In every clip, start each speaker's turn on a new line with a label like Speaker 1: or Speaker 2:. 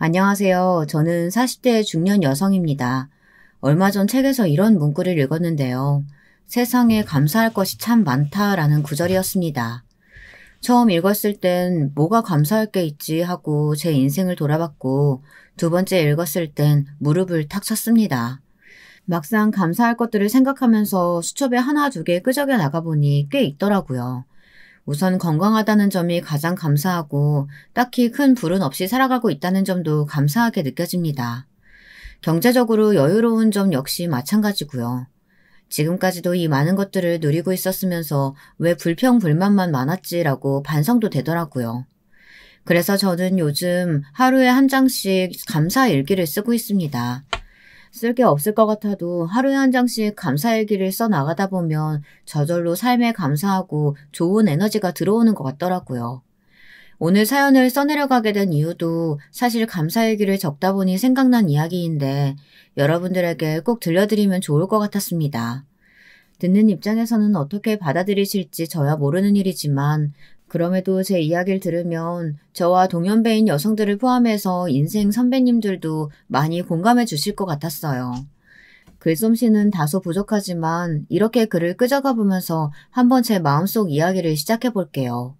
Speaker 1: 안녕하세요. 저는 40대 중년 여성입니다. 얼마 전 책에서 이런 문구를 읽었는데요. 세상에 감사할 것이 참 많다라는 구절이었습니다. 처음 읽었을 땐 뭐가 감사할 게 있지 하고 제 인생을 돌아봤고, 두 번째 읽었을 땐 무릎을 탁 쳤습니다. 막상 감사할 것들을 생각하면서 수첩에 하나 두 개 끄적여 나가보니 꽤 있더라고요. 우선 건강하다는 점이 가장 감사하고 딱히 큰 불운 없이 살아가고 있다는 점도 감사하게 느껴집니다. 경제적으로 여유로운 점 역시 마찬가지고요. 지금까지도 이 많은 것들을 누리고 있었으면서 왜 불평불만만 많았지라고 반성도 되더라고요. 그래서 저는 요즘 하루에 한 장씩 감사 일기를 쓰고 있습니다. 쓸 게 없을 것 같아도 하루에 한 장씩 감사일기를 써 나가다 보면 저절로 삶에 감사하고 좋은 에너지가 들어오는 것 같더라고요. 오늘 사연을 써내려가게 된 이유도 사실 감사일기를 적다 보니 생각난 이야기인데 여러분들에게 꼭 들려드리면 좋을 것 같았습니다. 듣는 입장에서는 어떻게 받아들이실지 저야 모르는 일이지만 그럼에도 제 이야기를 들으면 저와 동년배인 여성들을 포함해서 인생 선배님들도 많이 공감해 주실 것 같았어요. 글솜씨는 다소 부족하지만 이렇게 글을 끄적어 보면서 한번 제 마음속 이야기를 시작해 볼게요.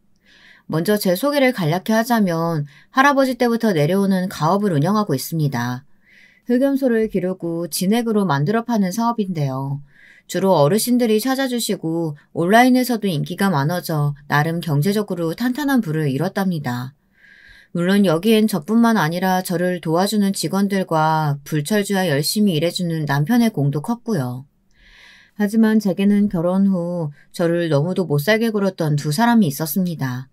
Speaker 1: 먼저 제 소개를 간략히 하자면 할아버지 때부터 내려오는 가업을 운영하고 있습니다. 흑염소를 기르고 진액으로 만들어 파는 사업인데요. 주로 어르신들이 찾아주시고 온라인에서도 인기가 많아져 나름 경제적으로 탄탄한 부를 이뤘답니다. 물론 여기엔 저뿐만 아니라 저를 도와주는 직원들과 불철주야 열심히 일해주는 남편의 공도 컸고요. 하지만 제게는 결혼 후 저를 너무도 못살게 굴었던 두 사람이 있었습니다.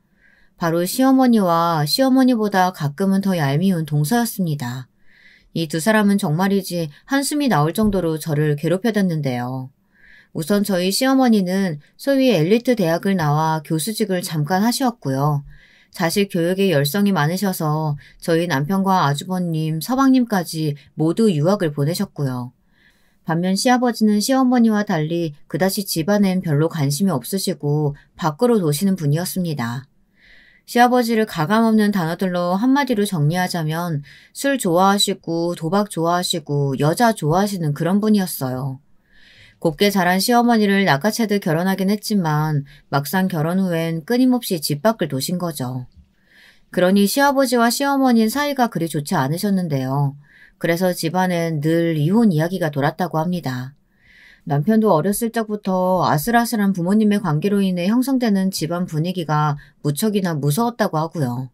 Speaker 1: 바로 시어머니와 시어머니보다 가끔은 더 얄미운 동서였습니다. 이 두 사람은 정말이지 한숨이 나올 정도로 저를 괴롭혀댔는데요. 우선 저희 시어머니는 소위 엘리트 대학을 나와 교수직을 잠깐 하셨고요. 자식 교육에 열성이 많으셔서 저희 남편과 아주버님, 서방님까지 모두 유학을 보내셨고요. 반면 시아버지는 시어머니와 달리 그다지 집안엔 별로 관심이 없으시고 밖으로 도시는 분이었습니다. 시아버지를 가감없는 단어들로 한마디로 정리하자면 술 좋아하시고 도박 좋아하시고 여자 좋아하시는 그런 분이었어요. 곱게 자란 시어머니를 낚아채듯 결혼하긴 했지만 막상 결혼 후엔 끊임없이 집 밖을 도신 거죠. 그러니 시아버지와 시어머니는 사이가 그리 좋지 않으셨는데요. 그래서 집안엔 늘 이혼 이야기가 돌았다고 합니다. 남편도 어렸을 적부터 아슬아슬한 부모님의 관계로 인해 형성되는 집안 분위기가 무척이나 무서웠다고 하고요.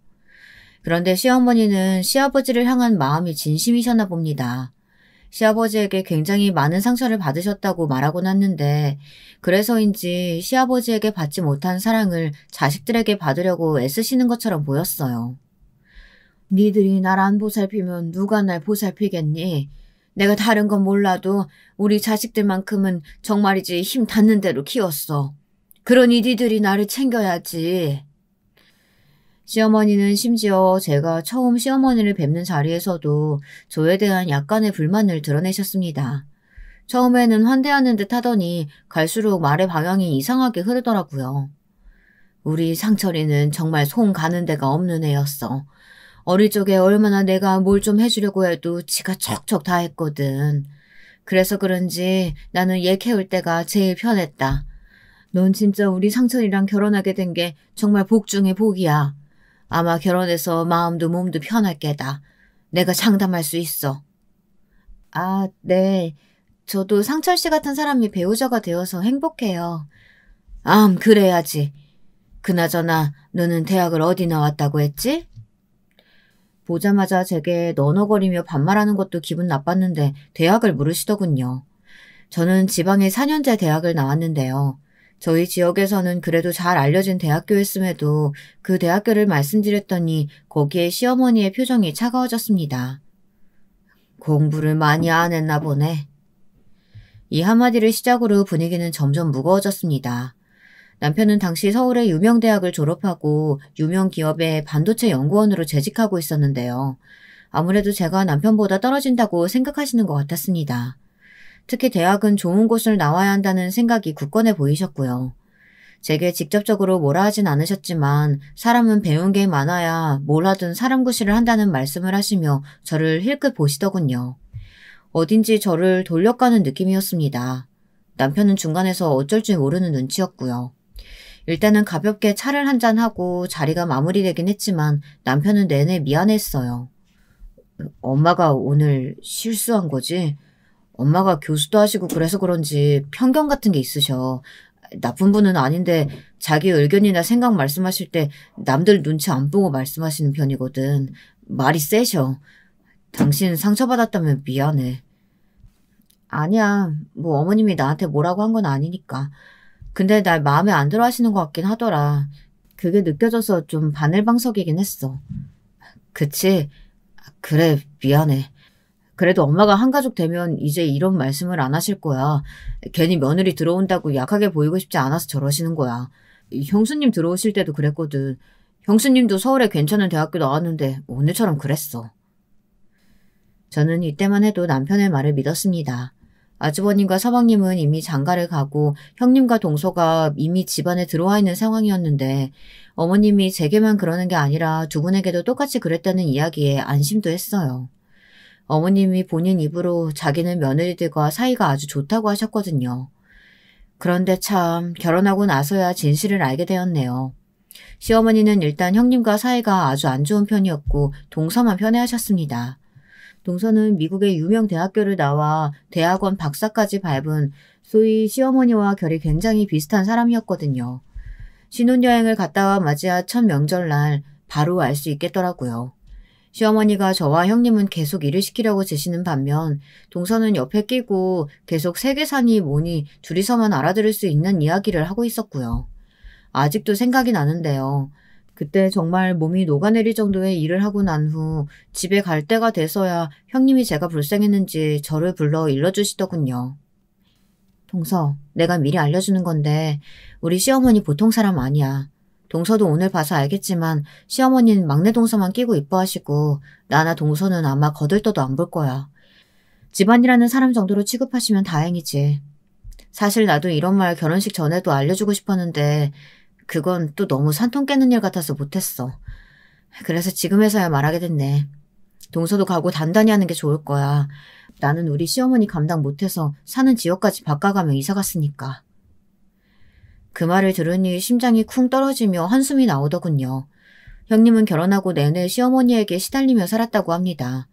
Speaker 1: 그런데 시어머니는 시아버지를 향한 마음이 진심이셨나 봅니다. 시아버지에게 굉장히 많은 상처를 받으셨다고 말하곤 했는데 그래서인지 시아버지에게 받지 못한 사랑을 자식들에게 받으려고 애쓰시는 것처럼 보였어요. 니들이 날 안 보살피면 누가 날 보살피겠니? 내가 다른 건 몰라도 우리 자식들만큼은 정말이지 힘 닿는 대로 키웠어. 그러니 니들이 나를 챙겨야지. 시어머니는 심지어 제가 처음 시어머니를 뵙는 자리에서도 저에 대한 약간의 불만을 드러내셨습니다. 처음에는 환대하는 듯 하더니 갈수록 말의 방향이 이상하게 흐르더라고요. 우리 상철이는 정말 손 가는 데가 없는 애였어. 어릴 적에 얼마나 내가 뭘 좀 해주려고 해도 지가 척척 다 했거든. 그래서 그런지 나는 얘 키울 때가 제일 편했다. 넌 진짜 우리 상철이랑 결혼하게 된 게 정말 복 중의 복이야. 아마 결혼해서 마음도 몸도 편할 게다. 내가 장담할 수 있어. 아, 네. 저도 상철 씨 같은 사람이 배우자가 되어서 행복해요. 그래야지. 그나저나 너는 대학을 어디 나왔다고 했지? 보자마자 제게 너너거리며 반말하는 것도 기분 나빴는데 대학을 물으시더군요. 저는 지방의 4년제 대학을 나왔는데요. 저희 지역에서는 그래도 잘 알려진 대학교였음에도 그 대학교를 말씀드렸더니 거기에 시어머니의 표정이 차가워졌습니다. 공부를 많이 안 했나 보네. 이 한마디를 시작으로 분위기는 점점 무거워졌습니다. 남편은 당시 서울의 유명 대학을 졸업하고 유명 기업의 반도체 연구원으로 재직하고 있었는데요. 아무래도 제가 남편보다 떨어진다고 생각하시는 것 같았습니다. 특히 대학은 좋은 곳을 나와야 한다는 생각이 굳건해 보이셨고요. 제게 직접적으로 뭐라 하진 않으셨지만 사람은 배운 게 많아야 뭘 하든 사람 구실을 한다는 말씀을 하시며 저를 힐끗 보시더군요. 어딘지 저를 돌려가는 느낌이었습니다. 남편은 중간에서 어쩔 줄 모르는 눈치였고요. 일단은 가볍게 차를 한잔하고 자리가 마무리되긴 했지만 남편은 내내 미안했어요. 엄마가 오늘 실수한 거지? 엄마가 교수도 하시고 그래서 그런지 편견 같은 게 있으셔. 나쁜 분은 아닌데 자기 의견이나 생각 말씀하실 때 남들 눈치 안 보고 말씀하시는 편이거든. 말이 세셔. 당신 상처받았다면 미안해. 아니야. 뭐 어머님이 나한테 뭐라고 한 건 아니니까. 근데 날 마음에 안 들어 하시는 것 같긴 하더라. 그게 느껴져서 좀 바늘방석이긴 했어. 그치? 그래, 미안해. 그래도 엄마가 한가족 되면 이제 이런 말씀을 안 하실 거야. 괜히 며느리 들어온다고 약하게 보이고 싶지 않아서 저러시는 거야. 형수님 들어오실 때도 그랬거든. 형수님도 서울에 괜찮은 대학교 나왔는데 오늘처럼 그랬어. 저는 이때만 해도 남편의 말을 믿었습니다. 아주버님과 서방님은 이미 장가를 가고 형님과 동서가 이미 집안에 들어와 있는 상황이었는데 어머님이 제게만 그러는 게 아니라 두 분에게도 똑같이 그랬다는 이야기에 안심도 했어요. 어머님이 본인 입으로 자기는 며느리들과 사이가 아주 좋다고 하셨거든요. 그런데 참 결혼하고 나서야 진실을 알게 되었네요. 시어머니는 일단 형님과 사이가 아주 안 좋은 편이었고 동서만 편애하셨습니다. 동서는 미국의 유명 대학교를 나와 대학원 박사까지 밟은 소위 시어머니와 결이 굉장히 비슷한 사람이었거든요. 신혼여행을 갔다 와 맞이야 첫 명절날 바로 알 수 있겠더라고요. 시어머니가 저와 형님은 계속 일을 시키려고 지시는 반면 동서는 옆에 끼고 계속 세계사니 뭐니 둘이서만 알아들을 수 있는 이야기를 하고 있었고요. 아직도 생각이 나는데요. 그때 정말 몸이 녹아내릴 정도의 일을 하고 난 후 집에 갈 때가 돼서야 형님이 제가 불쌍했는지 저를 불러 일러주시더군요. 동서, 내가 미리 알려주는 건데 우리 시어머니 보통 사람 아니야. 동서도 오늘 봐서 알겠지만 시어머니는 막내 동서만 끼고 이뻐하시고 나나 동서는 아마 거들떠도 안 볼 거야. 집안이라는 사람 정도로 취급하시면 다행이지. 사실 나도 이런 말 결혼식 전에도 알려주고 싶었는데 그건 또 너무 산통 깨는 일 같아서 못했어. 그래서 지금에서야 말하게 됐네. 동서도 가고 단단히 하는 게 좋을 거야. 나는 우리 시어머니 감당 못해서 사는 지역까지 바꿔가며 이사 갔으니까. 그 말을 들으니 심장이 쿵 떨어지며 한숨이 나오더군요. 형님은 결혼하고 내내 시어머니에게 시달리며 살았다고 합니다.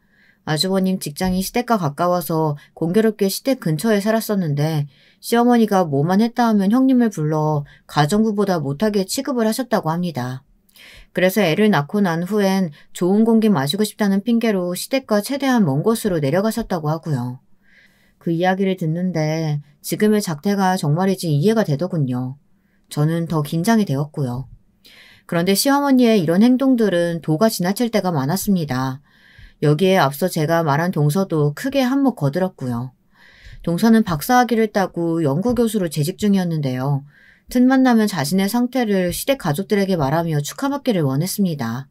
Speaker 1: 아주버님 직장이 시댁과 가까워서 공교롭게 시댁 근처에 살았었는데 시어머니가 뭐만 했다 하면 형님을 불러 가정부보다 못하게 취급을 하셨다고 합니다. 그래서 애를 낳고 난 후엔 좋은 공기 마시고 싶다는 핑계로 시댁과 최대한 먼 곳으로 내려가셨다고 하고요. 그 이야기를 듣는데 지금의 작태가 정말이지 이해가 되더군요. 저는 더 긴장이 되었고요. 그런데 시어머니의 이런 행동들은 도가 지나칠 때가 많았습니다. 여기에 앞서 제가 말한 동서도 크게 한몫 거들었고요. 동서는 박사학위를 따고 연구교수로 재직 중이었는데요. 틈만 나면 자신의 상태를 시댁 가족들에게 말하며 축하받기를 원했습니다.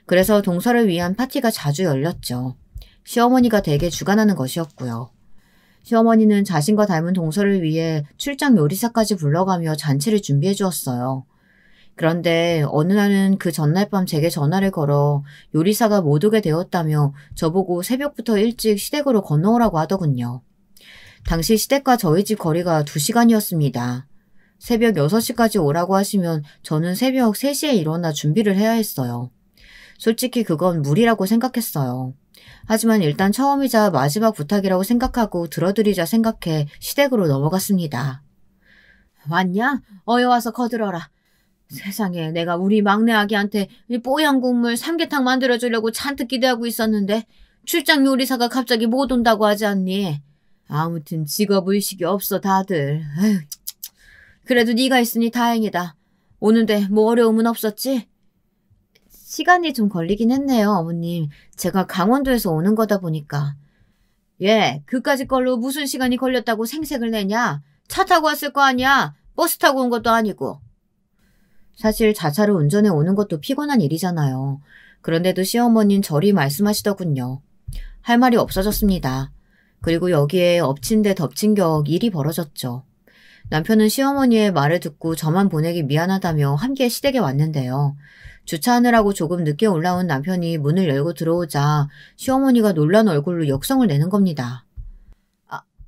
Speaker 1: 그래서 동서를 위한 파티가 자주 열렸죠. 시어머니가 대개 주관하는 것이었고요. 시어머니는 자신과 닮은 동서를 위해 출장 요리사까지 불러가며 잔치를 준비해 주었어요. 그런데 어느 날은 그 전날 밤 제게 전화를 걸어 요리사가 못 오게 되었다며 저보고 새벽부터 일찍 시댁으로 건너오라고 하더군요. 당시 시댁과 저희 집 거리가 2시간이었습니다. 새벽 6시까지 오라고 하시면 저는 새벽 3시에 일어나 준비를 해야 했어요. 솔직히 그건 무리라고 생각했어요. 하지만 일단 처음이자 마지막 부탁이라고 생각하고 들어드리자 생각해 시댁으로 넘어갔습니다. 왔냐? 어여 와서 거들어라. 세상에 내가 우리 막내 아기한테 뽀얀 국물 삼계탕 만들어주려고 잔뜩 기대하고 있었는데 출장 요리사가 갑자기 못 온다고 하지 않니? 아무튼 직업의식이 없어 다들. 에휴, 그래도 네가 있으니 다행이다. 오는데 뭐 어려움은 없었지? 시간이 좀 걸리긴 했네요, 어머님. 제가 강원도에서 오는 거다 보니까. 예, 그까짓 걸로 무슨 시간이 걸렸다고 생색을 내냐? 차 타고 왔을 거 아니야? 버스 타고 온 것도 아니고. 사실 자차를 운전해 오는 것도 피곤한 일이잖아요. 그런데도 시어머니는 저리 말씀하시더군요. 할 말이 없어졌습니다. 그리고 여기에 엎친 데 덮친 격 일이 벌어졌죠. 남편은 시어머니의 말을 듣고 저만 보내기 미안하다며 함께 시댁에 왔는데요. 주차하느라고 조금 늦게 올라온 남편이 문을 열고 들어오자 시어머니가 놀란 얼굴로 역성을 내는 겁니다.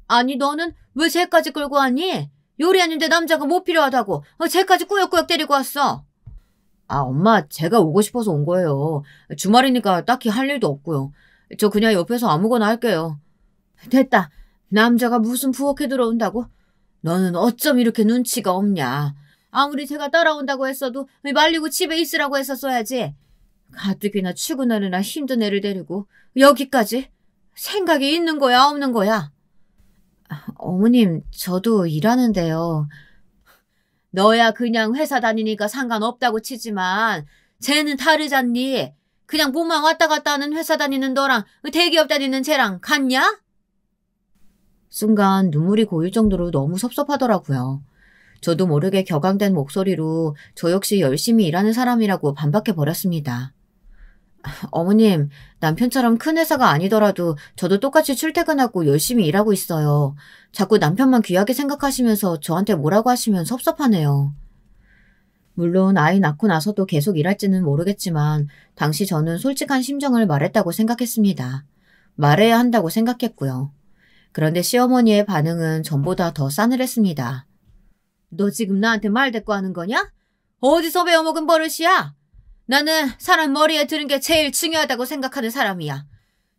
Speaker 1: 아니 너는 왜 쟤까지 끌고 왔니? 요리하는데 남자가 뭐 필요하다고 쟤까지 꾸역꾸역 데리고 왔어. 엄마 제가 오고 싶어서 온 거예요. 주말이니까 딱히 할 일도 없고요. 저 그냥 옆에서 아무거나 할게요. 됐다. 남자가 무슨 부엌에 들어온다고? 너는 어쩜 이렇게 눈치가 없냐. 아무리 제가 따라온다고 했어도 말리고 집에 있으라고 했었어야지. 가뜩이나 출근하느라 힘든 애를 데리고 여기까지? 생각이 있는 거야 없는 거야? 어머님 저도 일하는데요. 너야 그냥 회사 다니니까 상관없다고 치지만 쟤는 다르잖니. 그냥 몸만 왔다 갔다 하는 회사 다니는 너랑 대기업 다니는 쟤랑 같냐? 순간 눈물이 고일 정도로 너무 섭섭하더라고요. 저도 모르게 격앙된 목소리로 저 역시 열심히 일하는 사람이라고 반박해버렸습니다. 어머님, 남편처럼 큰 회사가 아니더라도 저도 똑같이 출퇴근하고 열심히 일하고 있어요. 자꾸 남편만 귀하게 생각하시면서 저한테 뭐라고 하시면 섭섭하네요. 물론 아이 낳고 나서도 계속 일할지는 모르겠지만 당시 저는 솔직한 심정을 말했다고 생각했습니다. 말해야 한다고 생각했고요. 그런데 시어머니의 반응은 전보다 더 싸늘했습니다. 너 지금 나한테 말대꾸 하는 거냐? 어디서 배워먹은 버릇이야? 나는 사람 머리에 드는 게 제일 중요하다고 생각하는 사람이야.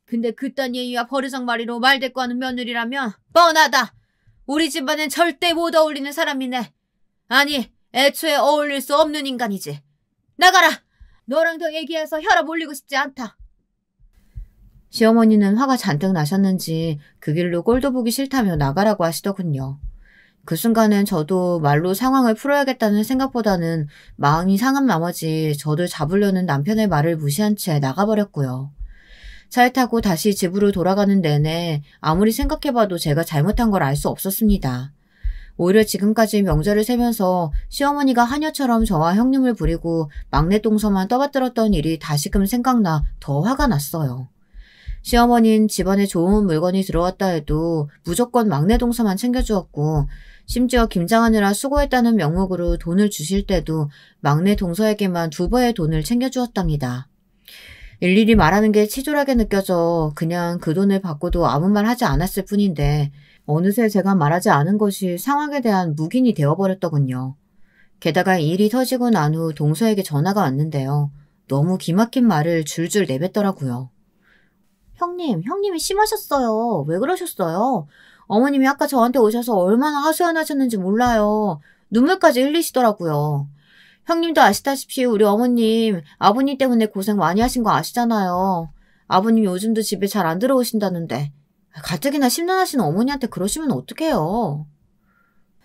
Speaker 1: 근데 그딴 예의와 버르장머리로 말대꾸하는 며느리라면 뻔하다. 우리 집안엔 절대 못 어울리는 사람이네. 아니, 애초에 어울릴 수 없는 인간이지. 나가라! 너랑 더 얘기해서 혈압 올리고 싶지 않다. 시어머니는 화가 잔뜩 나셨는지 그 길로 꼴도 보기 싫다며 나가라고 하시더군요. 그 순간엔 저도 말로 상황을 풀어야겠다는 생각보다는 마음이 상한 나머지 저를 잡으려는 남편의 말을 무시한 채 나가버렸고요. 차에 타고 다시 집으로 돌아가는 내내 아무리 생각해봐도 제가 잘못한 걸 알 수 없었습니다. 오히려 지금까지 명절을 세면서 시어머니가 하녀처럼 저와 형님을 부리고 막내 동서만 떠받들었던 일이 다시금 생각나 더 화가 났어요. 시어머니는 집안에 좋은 물건이 들어왔다 해도 무조건 막내 동서만 챙겨주었고 심지어 김장하느라 수고했다는 명목으로 돈을 주실 때도 막내 동서에게만 2배의 돈을 챙겨주었답니다. 일일이 말하는 게 치졸하게 느껴져 그냥 그 돈을 받고도 아무 말 하지 않았을 뿐인데 어느새 제가 말하지 않은 것이 상황에 대한 묵인이 되어버렸더군요. 게다가 일이 터지고 난 후 동서에게 전화가 왔는데요. 너무 기막힌 말을 줄줄 내뱉더라고요. 형님이 심하셨어요. 왜 그러셨어요? 어머님이 아까 저한테 오셔서 얼마나 하소연하셨는지 몰라요. 눈물까지 흘리시더라고요. 형님도 아시다시피 우리 어머님, 아버님 때문에 고생 많이 하신 거 아시잖아요. 아버님 요즘도 집에 잘 안 들어오신다는데 가뜩이나 심란하신 어머니한테 그러시면 어떡해요.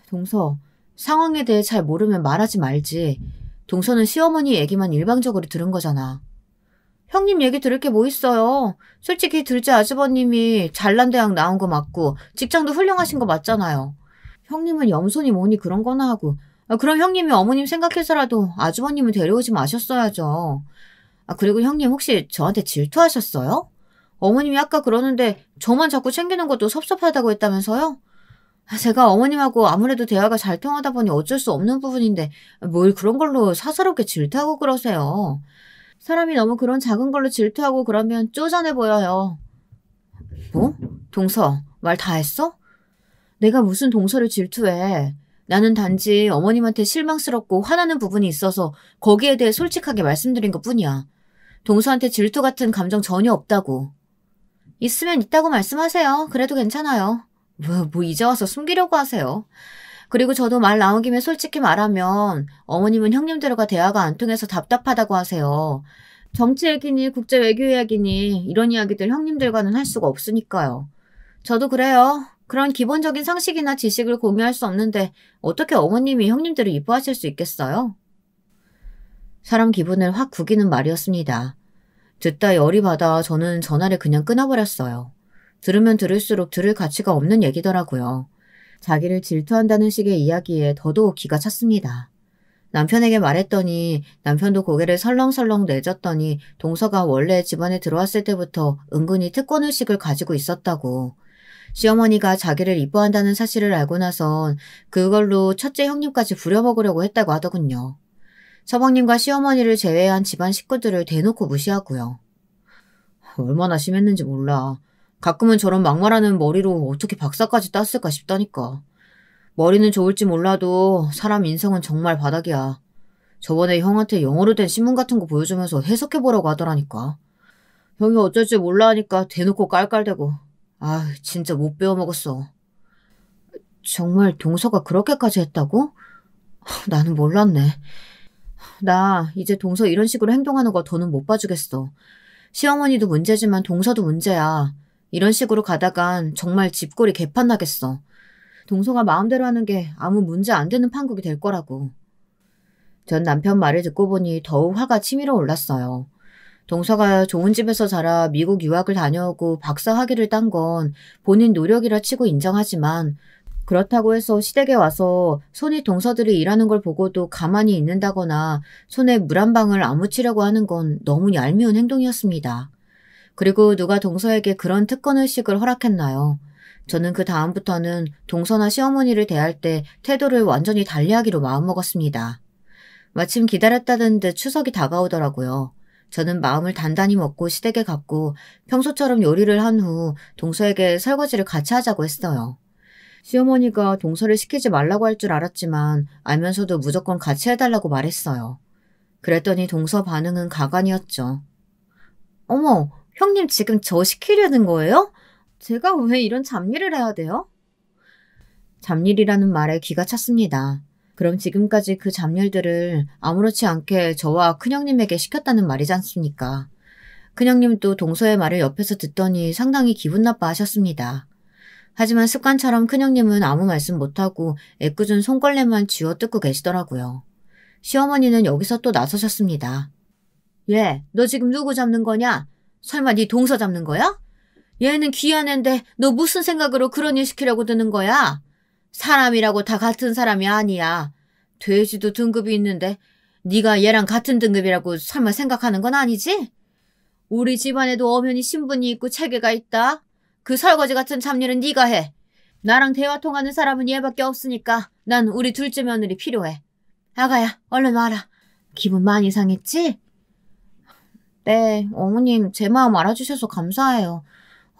Speaker 1: 동서, 상황에 대해 잘 모르면 말하지 말지. 동서는 시어머니 얘기만 일방적으로 들은 거잖아. 형님 얘기 들을 게 뭐 있어요. 솔직히 둘째 아주버님이 잘난 대학 나온 거 맞고 직장도 훌륭하신 거 맞잖아요. 형님은 염소니 뭐니 그런 거나 하고 그럼 형님이 어머님 생각해서라도 아주버님을 데려오지 마셨어야죠. 그리고 형님 혹시 저한테 질투하셨어요? 어머님이 아까 그러는데 저만 자꾸 챙기는 것도 섭섭하다고 했다면서요? 제가 어머님하고 아무래도 대화가 잘 통하다 보니 어쩔 수 없는 부분인데 뭘 그런 걸로 사사롭게 질투하고 그러세요. 사람이 너무 그런 작은 걸로 질투하고 그러면 쪼잔해 보여요. 뭐? 동서, 말 다 했어? 내가 무슨 동서를 질투해. 나는 단지 어머님한테 실망스럽고 화나는 부분이 있어서 거기에 대해 솔직하게 말씀드린 것뿐이야. 동서한테 질투 같은 감정 전혀 없다고. 있으면 있다고 말씀하세요. 그래도 괜찮아요. 뭐 이제 와서 숨기려고 하세요. 그리고 저도 말 나온 김에 솔직히 말하면 어머님은 형님들과 대화가 안 통해서 답답하다고 하세요. 정치 얘기니 국제 외교 이야기니 이런 이야기들 형님들과는 할 수가 없으니까요. 저도 그래요. 그런 기본적인 상식이나 지식을 공유할 수 없는데 어떻게 어머님이 형님들을 이뻐하실 수 있겠어요? 사람 기분을 확 구기는 말이었습니다. 듣다 열이 받아 저는 전화를 그냥 끊어버렸어요. 들으면 들을수록 들을 가치가 없는 얘기더라고요. 자기를 질투한다는 식의 이야기에 더더욱 기가 찼습니다. 남편에게 말했더니 남편도 고개를 설렁설렁 내젓더니 동서가 원래 집안에 들어왔을 때부터 은근히 특권의식을 가지고 있었다고. 시어머니가 자기를 이뻐한다는 사실을 알고 나선 그걸로 첫째 형님까지 부려먹으려고 했다고 하더군요. 서방님과 시어머니를 제외한 집안 식구들을 대놓고 무시하고요. 얼마나 심했는지 몰라. 가끔은 저런 막말하는 머리로 어떻게 박사까지 땄을까 싶다니까. 머리는 좋을지 몰라도 사람 인성은 정말 바닥이야. 저번에 형한테 영어로 된 신문 같은 거 보여주면서 해석해보라고 하더라니까. 형이 어쩔 줄 몰라 하니까 대놓고 깔깔대고. 아, 진짜 못 배워먹었어. 정말 동서가 그렇게까지 했다고? 나는 몰랐네. 나 이제 동서 이런 식으로 행동하는 거 더는 못 봐주겠어. 시어머니도 문제지만 동서도 문제야. 이런 식으로 가다간 정말 집골이 개판 나겠어. 동서가 마음대로 하는 게 아무 문제 안 되는 판국이 될 거라고. 전 남편 말을 듣고 보니 더욱 화가 치밀어 올랐어요. 동서가 좋은 집에서 자라 미국 유학을 다녀오고 박사 학위를 딴 건 본인 노력이라 치고 인정하지만 그렇다고 해서 시댁에 와서 손이 동서들이 일하는 걸 보고도 가만히 있는다거나 손에 물 한 방울 안 묻히려고 하는 건 너무 얄미운 행동이었습니다. 그리고 누가 동서에게 그런 특권의식을 허락했나요? 저는 그 다음부터는 동서나 시어머니를 대할 때 태도를 완전히 달리하기로 마음먹었습니다. 마침 기다렸다던 듯 추석이 다가오더라고요. 저는 마음을 단단히 먹고 시댁에 갔고 평소처럼 요리를 한 후 동서에게 설거지를 같이 하자고 했어요. 시어머니가 동서를 시키지 말라고 할 줄 알았지만 알면서도 무조건 같이 해달라고 말했어요. 그랬더니 동서 반응은 가관이었죠. 어머, 형님 지금 저 시키려는 거예요? 제가 왜 이런 잡일을 해야 돼요? 잡일이라는 말에 귀가 찼습니다. 그럼 지금까지 그 잡일들을 아무렇지 않게 저와 큰형님에게 시켰다는 말이지 않습니까? 큰형님도 동서의 말을 옆에서 듣더니 상당히 기분 나빠하셨습니다. 하지만 습관처럼 큰형님은 아무 말씀 못하고 애꿎은 손걸레만 쥐어뜯고 계시더라고요. 시어머니는 여기서 또 나서셨습니다. 얘, 너 지금 누구 잡는 거냐? 설마 네 동서 잡는 거야? 얘는 귀한 앤데 너 무슨 생각으로 그런 일 시키려고 드는 거야? 사람이라고 다 같은 사람이 아니야. 돼지도 등급이 있는데 네가 얘랑 같은 등급이라고 설마 생각하는 건 아니지? 우리 집안에도 엄연히 신분이 있고 체계가 있다. 그 설거지 같은 잡일은 네가 해. 나랑 대화 통하는 사람은 얘밖에 없으니까 난 우리 둘째 며느리 필요해. 아가야, 얼른 와라. 기분 많이 상했지? 네, 어머님 제 마음 알아주셔서 감사해요.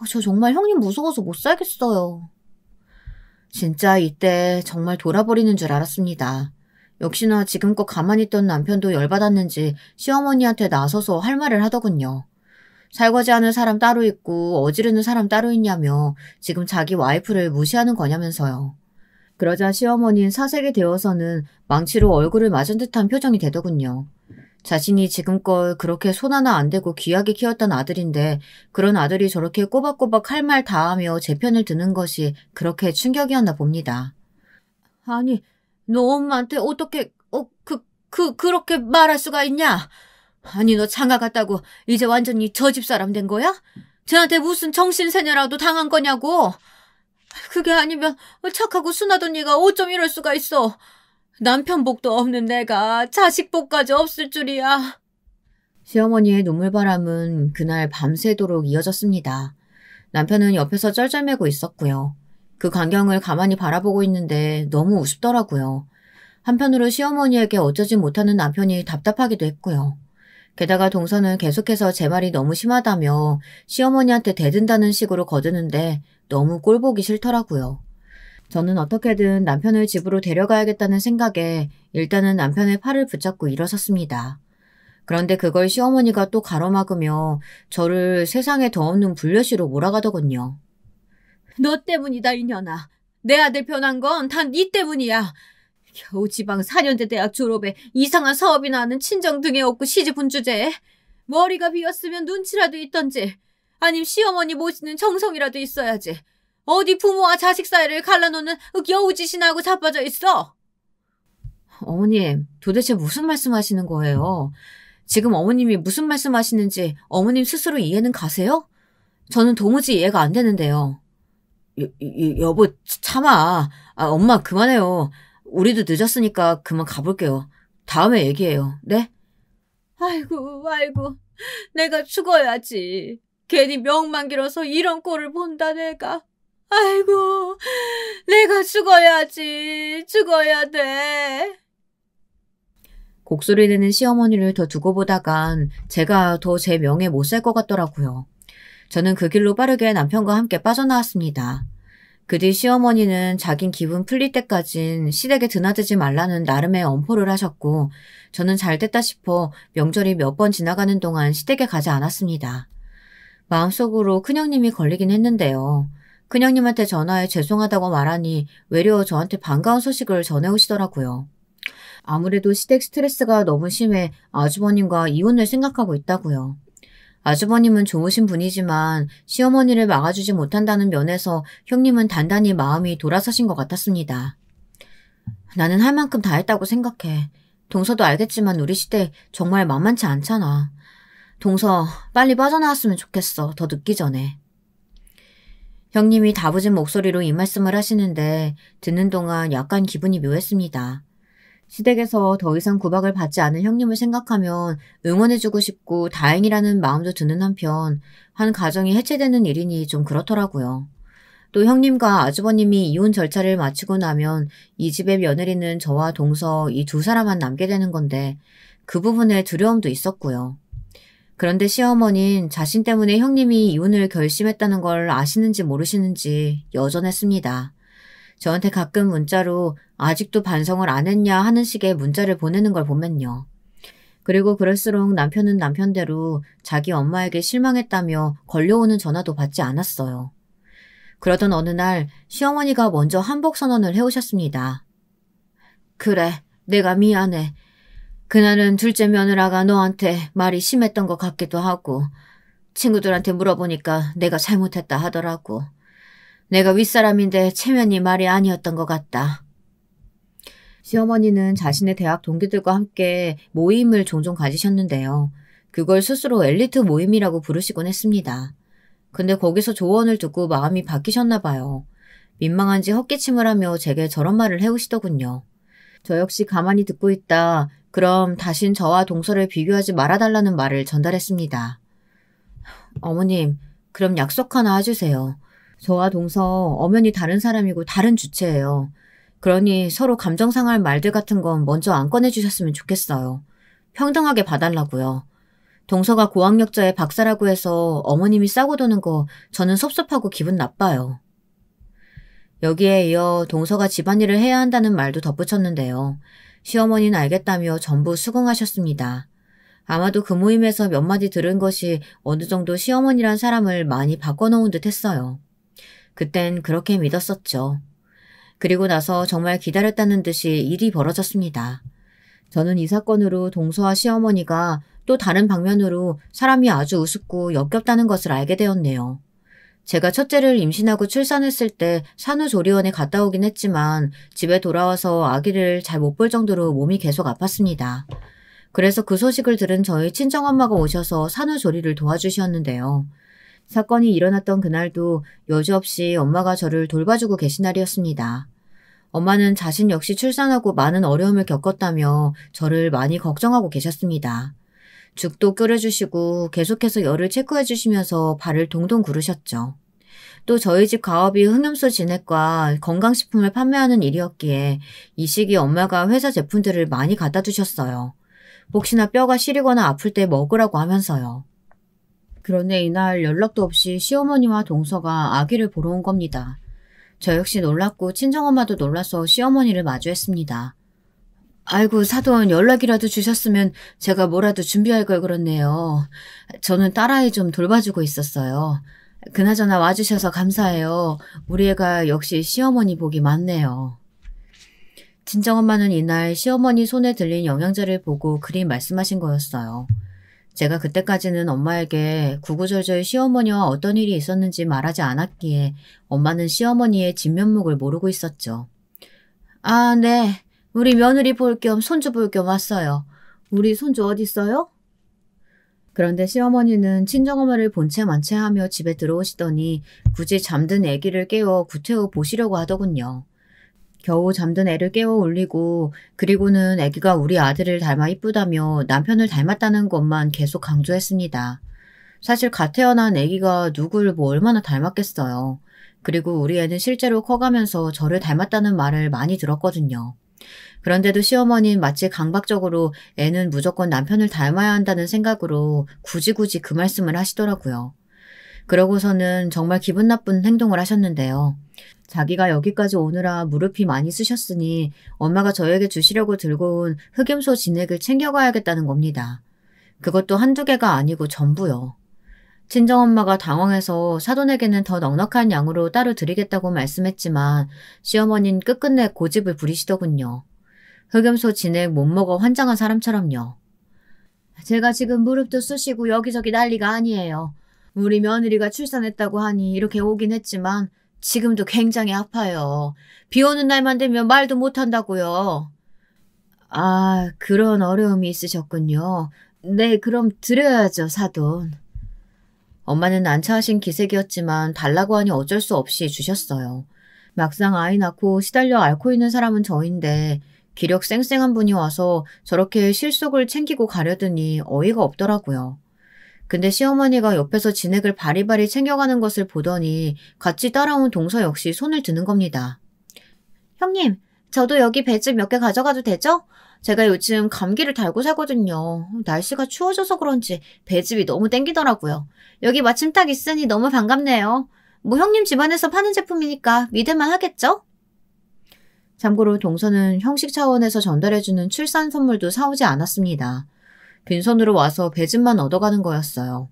Speaker 1: 저 정말 형님 무서워서 못 살겠어요. 진짜 이때 정말 돌아버리는 줄 알았습니다. 역시나 지금껏 가만히 있던 남편도 열받았는지 시어머니한테 나서서 할 말을 하더군요. 설거지하는 사람 따로 있고 어지르는 사람 따로 있냐며 지금 자기 와이프를 무시하는 거냐면서요. 그러자 시어머니는 사색이 되어서는 망치로 얼굴을 맞은 듯한 표정이 되더군요. 자신이 지금껏 그렇게 손 하나 안 대고 귀하게 키웠던 아들인데 그런 아들이 저렇게 꼬박꼬박 할 말 다 하며 제 편을 드는 것이 그렇게 충격이었나 봅니다. 아니, 너 엄마한테 어떻게 그렇게 말할 수가 있냐? 아니, 너 장가 갔다고 이제 완전히 저 집 사람 된 거야? 쟤한테 무슨 정신세뇌라도 당한 거냐고? 그게 아니면 착하고 순하던 얘가 어쩜 이럴 수가 있어? 남편 복도 없는 내가 자식 복까지 없을 줄이야. 시어머니의 눈물바람은 그날 밤새도록 이어졌습니다. 남편은 옆에서 쩔쩔매고 있었고요. 그 광경을 가만히 바라보고 있는데 너무 우습더라고요. 한편으로 시어머니에게 어쩌지 못하는 남편이 답답하기도 했고요. 게다가 동서는 계속해서 제 말이 너무 심하다며 시어머니한테 대든다는 식으로 거드는데 너무 꼴보기 싫더라고요. 저는 어떻게든 남편을 집으로 데려가야겠다는 생각에 일단은 남편의 팔을 붙잡고 일어섰습니다. 그런데 그걸 시어머니가 또 가로막으며 저를 세상에 더 없는 불려시로 몰아가더군요. 너 때문이다, 이년아. 내 아들 변한 건 다 네 때문이야. 겨우 지방 4년제 대학 졸업에 이상한 사업이나 하는 친정 등에 없고 시집온 주제에 머리가 비었으면 눈치라도 있던지 아님 시어머니 모시는 정성이라도 있어야지. 어디 부모와 자식 사이를 갈라놓는 여우짓이나 하고 자빠져 있어. 어머님, 도대체 무슨 말씀하시는 거예요? 지금 어머님이 무슨 말씀하시는지 어머님 스스로 이해는 가세요? 저는 도무지 이해가 안 되는데요. 여보, 참아. 엄마 그만해요. 우리도 늦었으니까 그만 가볼게요. 다음에 얘기해요. 네? 아이고. 내가 죽어야지. 괜히 명만 길어서 이런 꼴을 본다 내가. 아이고, 내가 죽어야지. 죽어야 돼. 곡소리 내는 시어머니를 더 두고 보다간 제가 더 제 명예 못 살 것 같더라고요. 저는 그 길로 빠르게 남편과 함께 빠져나왔습니다. 그 뒤 시어머니는 자긴 기분 풀릴 때까진 시댁에 드나들지 말라는 나름의 엄포를 하셨고 저는 잘됐다 싶어 명절이 몇 번 지나가는 동안 시댁에 가지 않았습니다. 마음속으로 큰형님이 걸리긴 했는데요. 큰형님한테 전화해 죄송하다고 말하니 외려 저한테 반가운 소식을 전해오시더라고요. 아무래도 시댁 스트레스가 너무 심해 아주버님과 이혼을 생각하고 있다고요. 아주버님은 좋으신 분이지만 시어머니를 막아주지 못한다는 면에서 형님은 단단히 마음이 돌아서신 것 같았습니다. 나는 할 만큼 다 했다고 생각해. 동서도 알겠지만 우리 시댁 정말 만만치 않잖아. 동서 빨리 빠져나왔으면 좋겠어. 더 늦기 전에. 형님이 다부진 목소리로 이 말씀을 하시는데 듣는 동안 약간 기분이 묘했습니다. 시댁에서 더 이상 구박을 받지 않은 형님을 생각하면 응원해주고 싶고 다행이라는 마음도 드는 한편 한 가정이 해체되는 일이니 좀 그렇더라고요. 또 형님과 아주버님이 이혼 절차를 마치고 나면 이 집의 며느리는 저와 동서 이 두 사람만 남게 되는 건데 그 부분에 두려움도 있었고요. 그런데 시어머니는 자신 때문에 형님이 이혼을 결심했다는 걸 아시는지 모르시는지 여전했습니다. 저한테 가끔 문자로 아직도 반성을 안 했냐 하는 식의 문자를 보내는 걸 보면요. 그리고 그럴수록 남편은 남편대로 자기 엄마에게 실망했다며 걸려오는 전화도 받지 않았어요. 그러던 어느 날 시어머니가 먼저 한복 선언을 해오셨습니다. 그래, 내가 미안해. 그날은 둘째 며느라가 너한테 말이 심했던 것 같기도 하고 친구들한테 물어보니까 내가 잘못했다 하더라고. 내가 윗사람인데 체면이 말이 아니었던 것 같다. 시어머니는 자신의 대학 동기들과 함께 모임을 종종 가지셨는데요. 그걸 스스로 엘리트 모임이라고 부르시곤 했습니다. 근데 거기서 조언을 듣고 마음이 바뀌셨나 봐요. 민망한지 헛기침을 하며 제게 저런 말을 해오시더군요. 저 역시 가만히 듣고 있다. 그럼 다신 저와 동서를 비교하지 말아달라는 말을 전달했습니다. 어머님, 그럼 약속 하나 해주세요. 저와 동서 엄연히 다른 사람이고 다른 주체예요. 그러니 서로 감정 상할 말들 같은 건 먼저 안 꺼내주셨으면 좋겠어요. 평등하게 봐달라고요. 동서가 고학력자의 박사라고 해서 어머님이 싸고 도는 거 저는 섭섭하고 기분 나빠요. 여기에 이어 동서가 집안일을 해야 한다는 말도 덧붙였는데요. 시어머니는 알겠다며 전부 수긍하셨습니다. 아마도 그 모임에서 몇 마디 들은 것이 어느 정도 시어머니란 사람을 많이 바꿔놓은 듯 했어요. 그땐 그렇게 믿었었죠. 그리고 나서 정말 기다렸다는 듯이 일이 벌어졌습니다. 저는 이 사건으로 동서와 시어머니가 또 다른 방면으로 사람이 아주 우습고 역겹다는 것을 알게 되었네요. 제가 첫째를 임신하고 출산했을 때 산후조리원에 갔다 오긴 했지만 집에 돌아와서 아기를 잘 못 볼 정도로 몸이 계속 아팠습니다. 그래서 그 소식을 들은 저희 친정엄마가 오셔서 산후조리를 도와주셨는데요. 사건이 일어났던 그날도 여지없이 엄마가 저를 돌봐주고 계신 날이었습니다. 엄마는 자신 역시 출산하고 많은 어려움을 겪었다며 저를 많이 걱정하고 계셨습니다. 죽도 끓여주시고 계속해서 열을 체크해 주시면서 발을 동동 구르셨죠. 또 저희 집 가업이 흑염소 진액과 건강식품을 판매하는 일이었기에 이 시기 엄마가 회사 제품들을 많이 갖다 두셨어요. 혹시나 뼈가 시리거나 아플 때 먹으라고 하면서요. 그런데 이날 연락도 없이 시어머니와 동서가 아기를 보러 온 겁니다. 저 역시 놀랐고 친정엄마도 놀라서 시어머니를 마주했습니다. 아이고 사돈 연락이라도 주셨으면 제가 뭐라도 준비할 걸 그렇네요. 저는 딸아이 좀 돌봐주고 있었어요. 그나저나 와주셔서 감사해요. 우리 애가 역시 시어머니 복이 많네요. 친정엄마는 이날 시어머니 손에 들린 영양제를 보고 그리 말씀하신 거였어요. 제가 그때까지는 엄마에게 구구절절 시어머니와 어떤 일이 있었는지 말하지 않았기에 엄마는 시어머니의 진면목을 모르고 있었죠. 아, 네. 우리 며느리 볼 겸 손주 볼 겸 왔어요. 우리 손주 어디 있어요? 그런데 시어머니는 친정엄마를 본체 만체하며 집에 들어오시더니 굳이 잠든 아기를 깨워 구태워 보시려고 하더군요. 겨우 잠든 애를 깨워 울리고 그리고는 아기가 우리 아들을 닮아 이쁘다며 남편을 닮았다는 것만 계속 강조했습니다. 사실 갓 태어난 아기가 누굴 뭐 얼마나 닮았겠어요. 그리고 우리 애는 실제로 커가면서 저를 닮았다는 말을 많이 들었거든요. 그런데도 시어머니는 마치 강박적으로 애는 무조건 남편을 닮아야 한다는 생각으로 굳이 그 말씀을 하시더라고요. 그러고서는 정말 기분 나쁜 행동을 하셨는데요. 자기가 여기까지 오느라 무릎이 많이 쑤셨으니 엄마가 저에게 주시려고 들고 온 흑염소 진액을 챙겨가야겠다는 겁니다. 그것도 한두 개가 아니고 전부요. 친정엄마가 당황해서 사돈에게는 더 넉넉한 양으로 따로 드리겠다고 말씀했지만 시어머니는 끝끝내 고집을 부리시더군요. 흑염소 진액 못 먹어 환장한 사람처럼요. 제가 지금 무릎도 쑤시고 여기저기 난리가 아니에요. 우리 며느리가 출산했다고 하니 이렇게 오긴 했지만 지금도 굉장히 아파요. 비 오는 날만 되면 말도 못한다고요. 아, 그런 어려움이 있으셨군요. 네, 그럼 드려야죠, 사돈. 엄마는 난처하신 기색이었지만 달라고 하니 어쩔 수 없이 주셨어요. 막상 아이 낳고 시달려 앓고 있는 사람은 저인데 기력 쌩쌩한 분이 와서 저렇게 실속을 챙기고 가려더니 어이가 없더라고요. 근데 시어머니가 옆에서 진액을 바리바리 챙겨가는 것을 보더니 같이 따라온 동서 역시 손을 드는 겁니다. 형님, 저도 여기 배즙 몇 개 가져가도 되죠? 제가 요즘 감기를 달고 살거든요. 날씨가 추워져서 그런지 배즙이 너무 땡기더라고요. 여기 마침 딱 있으니 너무 반갑네요. 뭐 형님 집안에서 파는 제품이니까 믿을만 하겠죠? 참고로 동서는 형식 차원에서 전달해주는 출산 선물도 사오지 않았습니다. 빈손으로 와서 배즙만 얻어가는 거였어요.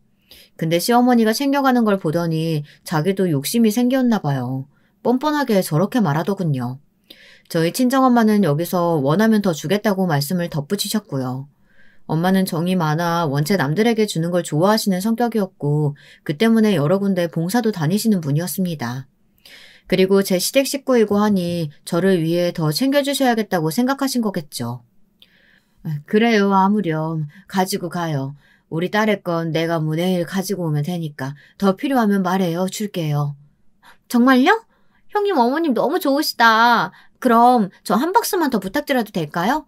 Speaker 1: 근데 시어머니가 챙겨가는 걸 보더니 자기도 욕심이 생겼나 봐요. 뻔뻔하게 저렇게 말하더군요. 저희 친정엄마는 여기서 원하면 더 주겠다고 말씀을 덧붙이셨고요. 엄마는 정이 많아 원체 남들에게 주는 걸 좋아하시는 성격이었고 그 때문에 여러 군데 봉사도 다니시는 분이었습니다. 그리고 제 시댁 식구이고 하니 저를 위해 더 챙겨주셔야겠다고 생각하신 거겠죠. 그래요, 아무렴. 가지고 가요. 우리 딸의 건 내가 뭐 내일 가지고 오면 되니까 더 필요하면 말해요. 줄게요. 정말요? 형님 어머님 너무 좋으시다. 그럼 저 한 박스만 더 부탁드려도 될까요?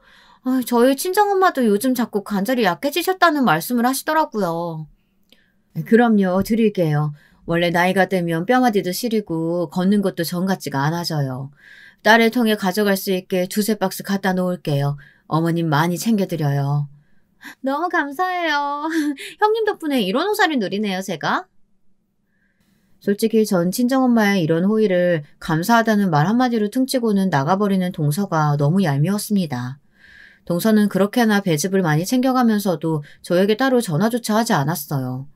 Speaker 1: 저희 친정엄마도 요즘 자꾸 관절이 약해지셨다는 말씀을 하시더라고요. 그럼요, 드릴게요. 원래 나이가 들면 뼈마디도 시리고 걷는 것도 전 같지가 않아져요. 딸의 통에 가져갈 수 있게 두세 박스 갖다 놓을게요. 어머님 많이 챙겨드려요. 너무 감사해요. 형님 덕분에 이런 호사를 누리네요, 제가. 솔직히 전 친정엄마의 이런 호의를 감사하다는 말 한마디로 퉁치고는 나가버리는 동서가 너무 얄미웠습니다. 동서는 그렇게나 배즙을 많이 챙겨가면서도 저에게 따로 전화조차 하지 않았어요.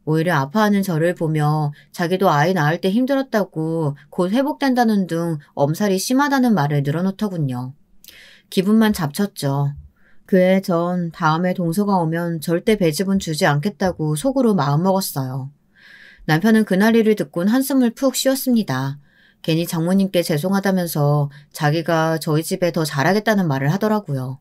Speaker 1: 오히려 아파하는 저를 보며 자기도 아이 낳을 때 힘들었다고 곧 회복된다는 등 엄살이 심하다는 말을 늘어놓더군요. 기분만 잡쳤죠. 그해 전 다음에 동서가 오면 절대 배즙은 주지 않겠다고 속으로 마음먹었어요. 남편은 그날 일을 듣곤 한숨을 푹 쉬었습니다. 괜히 장모님께 죄송하다면서 자기가 저희 집에 더 잘하겠다는 말을 하더라고요.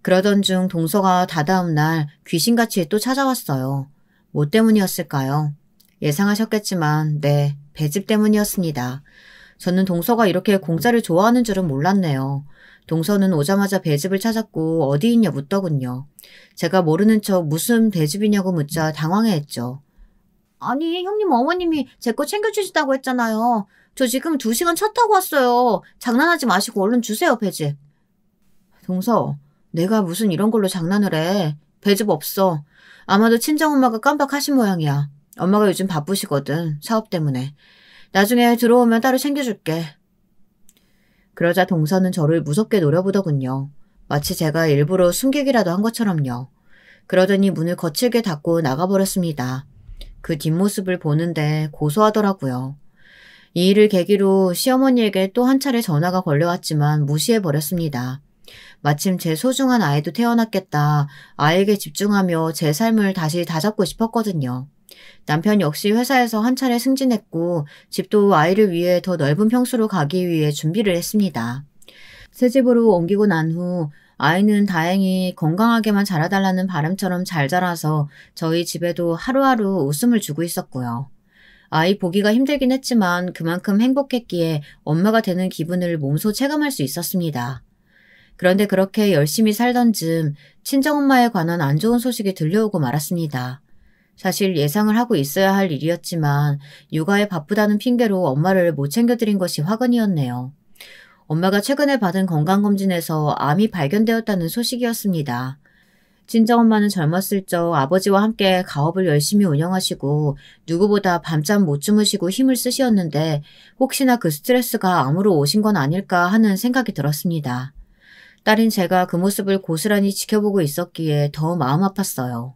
Speaker 1: 그러던 중 동서가 다다음 날 귀신같이 또 찾아왔어요. 뭐 때문이었을까요? 예상하셨겠지만 네, 배즙 때문이었습니다. 저는 동서가 이렇게 공짜를 좋아하는 줄은 몰랐네요. 동서는 오자마자 배즙을 찾았고 어디 있냐 묻더군요. 제가 모르는 척 무슨 배즙이냐고 묻자 당황해했죠. 아니, 형님 어머님이 제 거 챙겨주시다고 했잖아요. 저 지금 2시간 차 타고 왔어요. 장난하지 마시고 얼른 주세요, 배즙. 동서, 내가 무슨 이런 걸로 장난을 해. 배즙 없어. 아마도 친정엄마가 깜빡하신 모양이야. 엄마가 요즘 바쁘시거든. 사업 때문에. 나중에 들어오면 따로 챙겨줄게. 그러자 동서는 저를 무섭게 노려보더군요. 마치 제가 일부러 숨기기라도 한 것처럼요. 그러더니 문을 거칠게 닫고 나가버렸습니다. 그 뒷모습을 보는데 고소하더라고요. 이 일을 계기로 시어머니에게 또 한 차례 전화가 걸려왔지만 무시해버렸습니다. 마침 제 소중한 아이도 태어났겠다. 아이에게 집중하며 제 삶을 다시 다잡고 싶었거든요. 남편 역시 회사에서 한 차례 승진했고 집도 아이를 위해 더 넓은 평수로 가기 위해 준비를 했습니다. 새 집으로 옮기고 난 후 아이는 다행히 건강하게만 자라달라는 바람처럼 잘 자라서 저희 집에도 하루하루 웃음을 주고 있었고요. 아이 보기가 힘들긴 했지만 그만큼 행복했기에 엄마가 되는 기분을 몸소 체감할 수 있었습니다. 그런데 그렇게 열심히 살던 즈음 친정엄마에 관한 안 좋은 소식이 들려오고 말았습니다. 사실 예상을 하고 있어야 할 일이었지만 육아에 바쁘다는 핑계로 엄마를 못 챙겨드린 것이 화근이었네요. 엄마가 최근에 받은 건강검진에서 암이 발견되었다는 소식이었습니다. 친정엄마는 젊었을 적 아버지와 함께 가업을 열심히 운영하시고 누구보다 밤잠 못 주무시고 힘을 쓰시었는데 혹시나 그 스트레스가 암으로 오신 건 아닐까 하는 생각이 들었습니다. 딸인 제가 그 모습을 고스란히 지켜보고 있었기에 더 마음 아팠어요.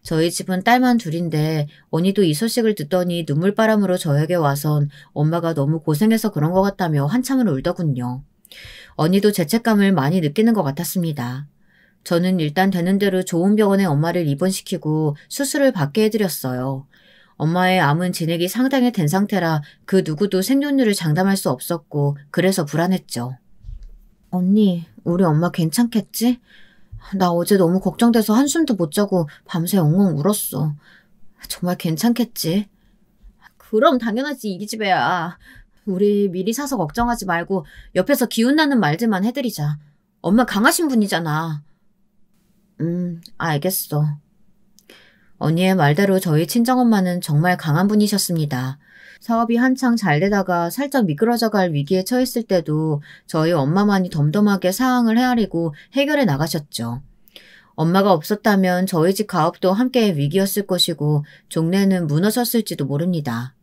Speaker 1: 저희 집은 딸만 둘인데 언니도 이 소식을 듣더니 눈물바람으로 저에게 와선 엄마가 너무 고생해서 그런 것 같다며 한참을 울더군요. 언니도 죄책감을 많이 느끼는 것 같았습니다. 저는 일단 되는 대로 좋은 병원에 엄마를 입원시키고 수술을 받게 해드렸어요. 엄마의 암은 진행이 상당히 된 상태라 그 누구도 생존율을 장담할 수 없었고 그래서 불안했죠. 언니, 우리 엄마 괜찮겠지? 나 어제 너무 걱정돼서 한숨도 못 자고 밤새 엉엉 울었어. 정말 괜찮겠지? 그럼 당연하지, 이 기집애야. 우리 미리 사서 걱정하지 말고 옆에서 기운나는 말들만 해드리자. 엄마 강하신 분이잖아. 알겠어. 언니의 말대로 저희 친정엄마는 정말 강한 분이셨습니다. 사업이 한창 잘 되다가 살짝 미끄러져 갈 위기에 처했을 때도 저희 엄마만이 덤덤하게 상황을 헤아리고 해결해 나가셨죠. 엄마가 없었다면 저희 집 가업도 함께 위기였을 것이고 종래는 무너졌을지도 모릅니다.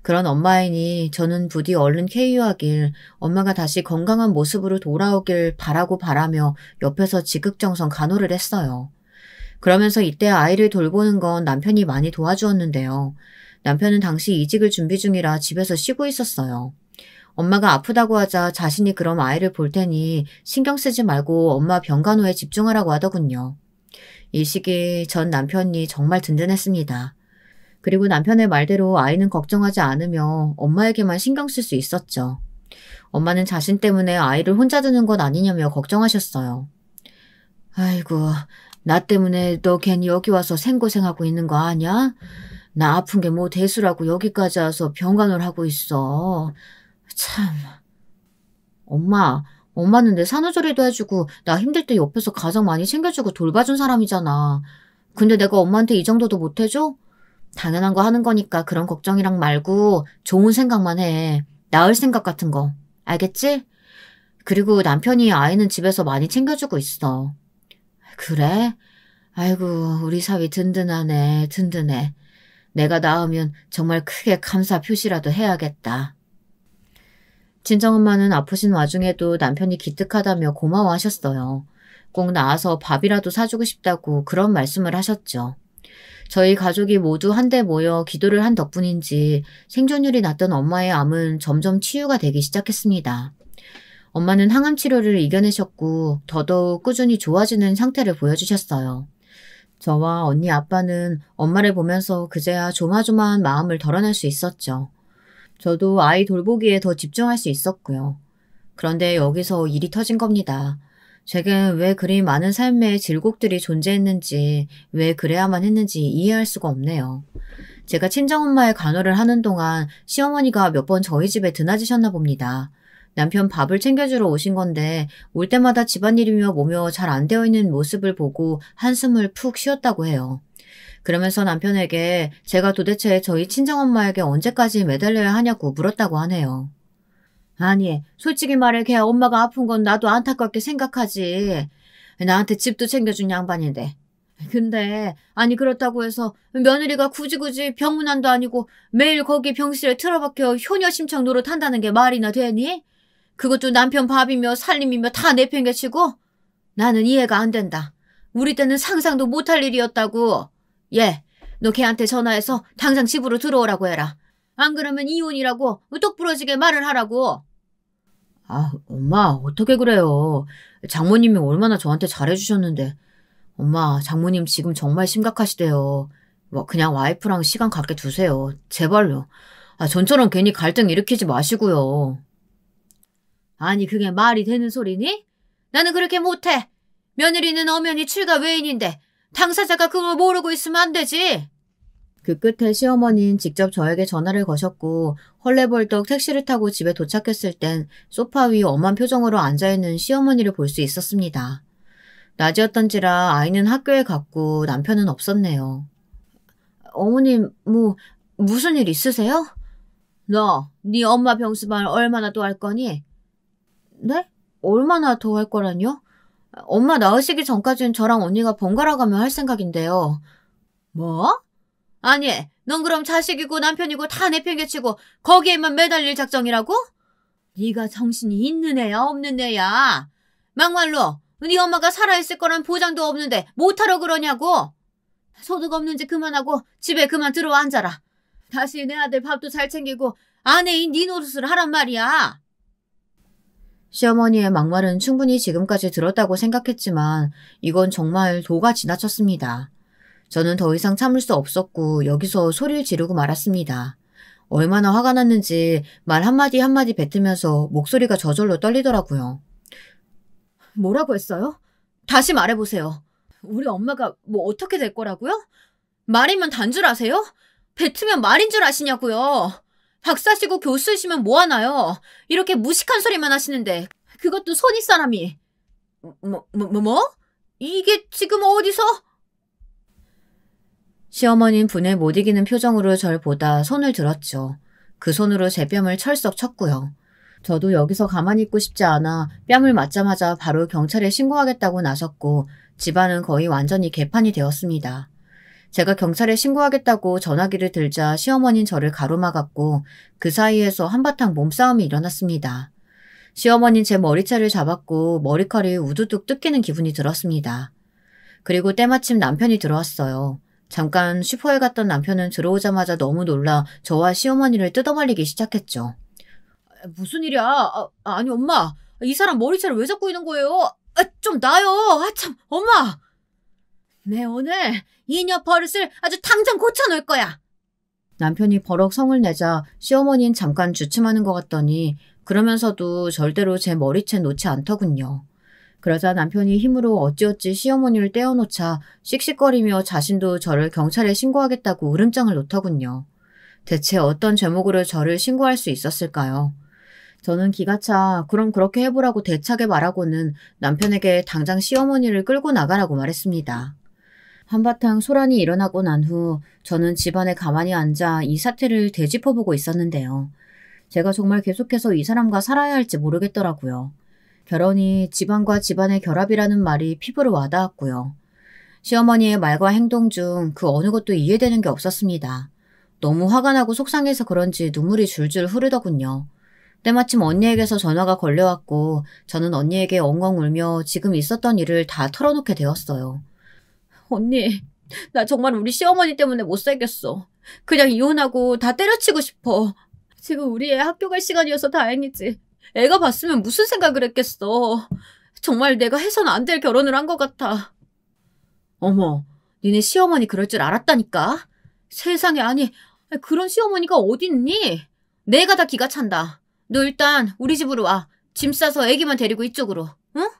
Speaker 1: 그런 엄마이니 저는 부디 얼른 쾌유하길, 엄마가 다시 건강한 모습으로 돌아오길 바라고 바라며 옆에서 지극정성 간호를 했어요. 그러면서 이때 아이를 돌보는 건 남편이 많이 도와주었는데요. 남편은 당시 이직을 준비 중이라 집에서 쉬고 있었어요. 엄마가 아프다고 하자 자신이 그럼 아이를 볼 테니 신경 쓰지 말고 엄마 병간호에 집중하라고 하더군요. 이 시기 전 남편이 정말 든든했습니다. 그리고 남편의 말대로 아이는 걱정하지 않으며 엄마에게만 신경 쓸 수 있었죠. 엄마는 자신 때문에 아이를 혼자 두는 것 아니냐며 걱정하셨어요. 아이고, 나 때문에 너 괜히 여기 와서 생고생하고 있는 거 아냐? 나 아픈 게 뭐 대수라고 여기까지 와서 병간호를 하고 있어. 참. 엄마는 내 산후조리도 해주고 나 힘들 때 옆에서 가장 많이 챙겨주고 돌봐준 사람이잖아. 근데 내가 엄마한테 이 정도도 못해줘? 당연한 거 하는 거니까 그런 걱정이랑 말고 좋은 생각만 해. 나을 생각 같은 거. 알겠지? 그리고 남편이 아이는 집에서 많이 챙겨주고 있어. 그래? 아이고, 우리 사위 든든하네, 든든해. 내가 낳으면 정말 크게 감사 표시라도 해야겠다. 친정엄마는 아프신 와중에도 남편이 기특하다며 고마워하셨어요. 꼭 나와서 밥이라도 사주고 싶다고 그런 말씀을 하셨죠. 저희 가족이 모두 한데 모여 기도를 한 덕분인지 생존율이 낮던 엄마의 암은 점점 치유가 되기 시작했습니다. 엄마는 항암 치료를 이겨내셨고 더더욱 꾸준히 좋아지는 상태를 보여주셨어요. 저와 언니 아빠는 엄마를 보면서 그제야 조마조마한 마음을 덜어낼 수 있었죠. 저도 아이 돌보기에 더 집중할 수 있었고요. 그런데 여기서 일이 터진 겁니다. 제겐 왜 그리 많은 삶의 질곡들이 존재했는지, 왜 그래야만 했는지 이해할 수가 없네요. 제가 친정엄마의 간호를 하는 동안 시어머니가 몇 번 저희 집에 드나지셨나 봅니다. 남편 밥을 챙겨주러 오신 건데 올 때마다 집안일이며 뭐며 잘 안 되어 있는 모습을 보고 한숨을 푹 쉬었다고 해요. 그러면서 남편에게 제가 도대체 저희 친정엄마에게 언제까지 매달려야 하냐고 물었다고 하네요. 아니, 솔직히 말해 걔 엄마가 아픈 건 나도 안타깝게 생각하지. 나한테 집도 챙겨준 양반인데. 근데 아니 그렇다고 해서 며느리가 굳이 병문안도 아니고 매일 거기 병실에 틀어박혀 효녀심창 노릇한다는 게 말이나 되니? 그것도 남편 밥이며 살림이며 다 내팽개치고? 나는 이해가 안 된다. 우리 때는 상상도 못할 일이었다고. 예, 너 걔한테 전화해서 당장 집으로 들어오라고 해라. 안 그러면 이혼이라고 똑부러지게 말을 하라고. 아, 엄마 어떻게 그래요. 장모님이 얼마나 저한테 잘해주셨는데. 엄마, 장모님 지금 정말 심각하시대요. 그냥 와이프랑 시간 갖게 두세요. 제발요. 전처럼 괜히 갈등 일으키지 마시고요. 아니 그게 말이 되는 소리니? 나는 그렇게 못해. 며느리는 엄연히 출가 외인인데 당사자가 그걸 모르고 있으면 안 되지. 그 끝에 시어머니는 직접 저에게 전화를 거셨고 헐레벌떡 택시를 타고 집에 도착했을 땐 소파 위 엄한 표정으로 앉아있는 시어머니를 볼 수 있었습니다. 낮이었던지라 아이는 학교에 갔고 남편은 없었네요. 어머님, 무슨 일 있으세요? 너, 네 엄마 병수발 얼마나 또 할 거니? 네? 얼마나 더 할 거라뇨? 엄마 나으시기 전까지는 저랑 언니가 번갈아 가며 할 생각인데요. 뭐? 아니, 넌 그럼 자식이고 남편이고 다 내팽개치고 거기에만 매달릴 작정이라고? 네가 정신이 있는 애야 없는 애야? 막말로 네 엄마가 살아있을 거란 보장도 없는데 못하러 그러냐고? 소득 없는 짓 그만하고 집에 그만 들어와 앉아라. 다시 내 아들 밥도 잘 챙기고 아내인 네 노릇을 하란 말이야. 시어머니의 막말은 충분히 지금까지 들었다고 생각했지만 이건 정말 도가 지나쳤습니다. 저는 더 이상 참을 수 없었고 여기서 소리를 지르고 말았습니다. 얼마나 화가 났는지 말 한마디 한마디 뱉으면서 목소리가 저절로 떨리더라고요. 뭐라고 했어요? 다시 말해보세요. 우리 엄마가 어떻게 될 거라고요? 말이면 단줄 아세요? 뱉으면 말인 줄 아시냐고요. 박사시고 교수시면 뭐하나요? 이렇게 무식한 소리만 하시는데 그것도 손윗 사람이. 뭐? 이게 지금 어디서? 시어머니는 분에 못 이기는 표정으로 절 보다 손을 들었죠. 그 손으로 제 뺨을 철썩 쳤고요. 저도 여기서 가만히 있고 싶지 않아 뺨을 맞자마자 바로 경찰에 신고하겠다고 나섰고 집안은 거의 완전히 개판이 되었습니다. 제가 경찰에 신고하겠다고 전화기를 들자 시어머니는 저를 가로막았고 그 사이에서 한바탕 몸싸움이 일어났습니다. 시어머니는 제 머리채를 잡았고 머리칼이 우두둑 뜯기는 기분이 들었습니다. 그리고 때마침 남편이 들어왔어요. 잠깐 슈퍼에 갔던 남편은 들어오자마자 너무 놀라 저와 시어머니를 뜯어말리기 시작했죠. 무슨 일이야? 아니 엄마, 이 사람 머리채를 왜 잡고 있는 거예요? 좀 놔요. 참 엄마. 내 오늘 이녀 버릇을 아주 당장 고쳐놓을 거야. 남편이 버럭 성을 내자 시어머니는 잠깐 주춤하는 것 같더니 그러면서도 절대로 제 머리채 놓지 않더군요. 그러자 남편이 힘으로 어찌어찌 시어머니를 떼어놓자 씩씩거리며 자신도 저를 경찰에 신고하겠다고 으름장을 놓더군요. 대체 어떤 죄목으로 저를 신고할 수 있었을까요? 저는 기가 차 그럼 그렇게 해보라고 대차게 말하고는 남편에게 당장 시어머니를 끌고 나가라고 말했습니다. 한바탕 소란이 일어나고 난 후 저는 집안에 가만히 앉아 이 사태를 되짚어보고 있었는데요. 제가 정말 계속해서 이 사람과 살아야 할지 모르겠더라고요. 결혼이 집안과 집안의 결합이라는 말이 피부로 와닿았고요. 시어머니의 말과 행동 중 그 어느 것도 이해되는 게 없었습니다. 너무 화가 나고 속상해서 그런지 눈물이 줄줄 흐르더군요. 때마침 언니에게서 전화가 걸려왔고 저는 언니에게 엉엉 울며 지금 있었던 일을 다 털어놓게 되었어요. 언니, 나 정말 우리 시어머니 때문에 못 살겠어. 그냥 이혼하고 다 때려치고 싶어. 지금 우리 애 학교 갈 시간이어서 다행이지. 애가 봤으면 무슨 생각을 했겠어. 정말 내가 해서는 안 될 결혼을 한 것 같아. 어머, 니네 시어머니 그럴 줄 알았다니까. 세상에, 아니 그런 시어머니가 어딨니? 내가 다 기가 찬다. 너 일단 우리 집으로 와. 짐 싸서 애기만 데리고 이쪽으로. 응?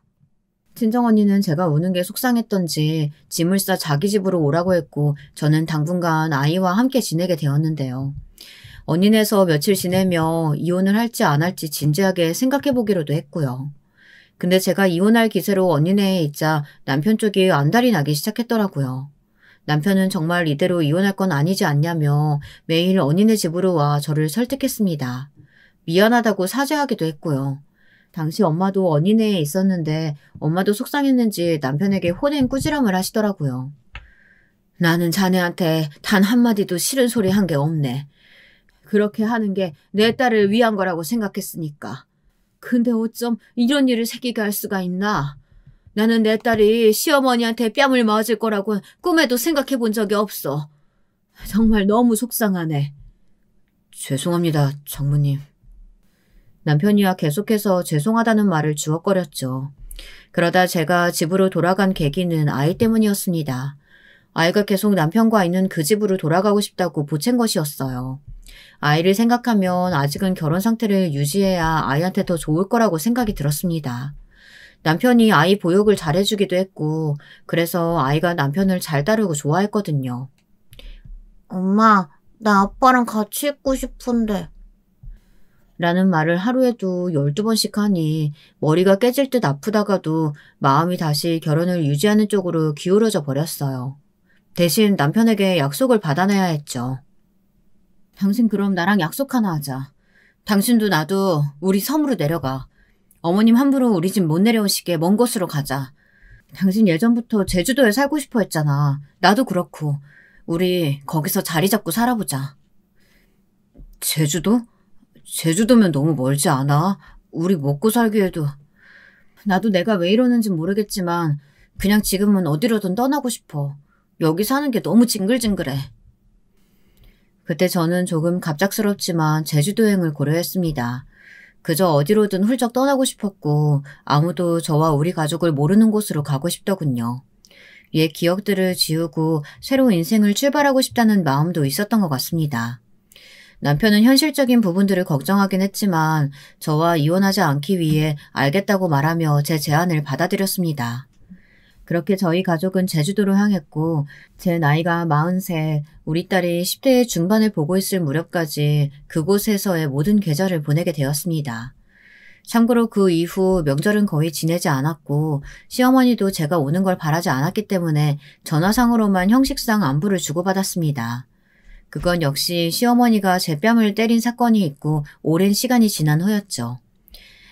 Speaker 1: 친정언니는 제가 우는 게 속상했던지 짐을 싸 자기 집으로 오라고 했고 저는 당분간 아이와 함께 지내게 되었는데요. 언니네서 며칠 지내며 이혼을 할지 안 할지 진지하게 생각해보기로도 했고요. 근데 제가 이혼할 기세로 언니네에 있자 남편 쪽이 안달이 나기 시작했더라고요. 남편은 정말 이대로 이혼할 건 아니지 않냐며 매일 언니네 집으로 와 저를 설득했습니다. 미안하다고 사죄하기도 했고요. 당시 엄마도 언니네에 있었는데 엄마도 속상했는지 남편에게 호된 꾸지람을 하시더라고요. 나는 자네한테 단 한마디도 싫은 소리 한 게 없네. 그렇게 하는 게 내 딸을 위한 거라고 생각했으니까. 근데 어쩜 이런 일을 새끼게 할 수가 있나? 나는 내 딸이 시어머니한테 뺨을 맞을 거라고 꿈에도 생각해 본 적이 없어. 정말 너무 속상하네. 죄송합니다, 장모님. 남편이야 계속해서 죄송하다는 말을 주워거렸죠. 그러다 제가 집으로 돌아간 계기는 아이 때문이었습니다. 아이가 계속 남편과 있는 그 집으로 돌아가고 싶다고 보챈 것이었어요. 아이를 생각하면 아직은 결혼 상태를 유지해야 아이한테 더 좋을 거라고 생각이 들었습니다. 남편이 아이 보육을 잘해주기도 했고 그래서 아이가 남편을 잘 따르고 좋아했거든요. 엄마, 나 아빠랑 같이 있고 싶은데. 라는 말을 하루에도 12번씩 하니 머리가 깨질 듯 아프다가도 마음이 다시 결혼을 유지하는 쪽으로 기울어져 버렸어요. 대신 남편에게 약속을 받아내야 했죠. 당신 그럼 나랑 약속 하나 하자. 당신도 나도 우리 섬으로 내려가. 어머님 함부로 우리 집 못 내려오시게 먼 곳으로 가자. 당신 예전부터 제주도에 살고 싶어 했잖아. 나도 그렇고. 우리 거기서 자리 잡고 살아보자. 제주도? 제주도면 너무 멀지 않아? 우리 먹고 살기에도. 나도 내가 왜 이러는지 모르겠지만 그냥 지금은 어디로든 떠나고 싶어. 여기 사는 게 너무 징글징글해. 그때 저는 조금 갑작스럽지만 제주도 여행을 고려했습니다. 그저 어디로든 훌쩍 떠나고 싶었고 아무도 저와 우리 가족을 모르는 곳으로 가고 싶더군요. 옛 기억들을 지우고 새로운 인생을 출발하고 싶다는 마음도 있었던 것 같습니다. 남편은 현실적인 부분들을 걱정하긴 했지만 저와 이혼하지 않기 위해 알겠다고 말하며 제 제안을 받아들였습니다. 그렇게 저희 가족은 제주도로 향했고 제 나이가 43, 우리 딸이 10대의 중반을 보고 있을 무렵까지 그곳에서의 모든 계절을 보내게 되었습니다. 참고로 그 이후 명절은 거의 지내지 않았고 시어머니도 제가 오는 걸 바라지 않았기 때문에 전화상으로만 형식상 안부를 주고받았습니다. 그건 역시 시어머니가 제 뺨을 때린 사건이 있고 오랜 시간이 지난 후였죠.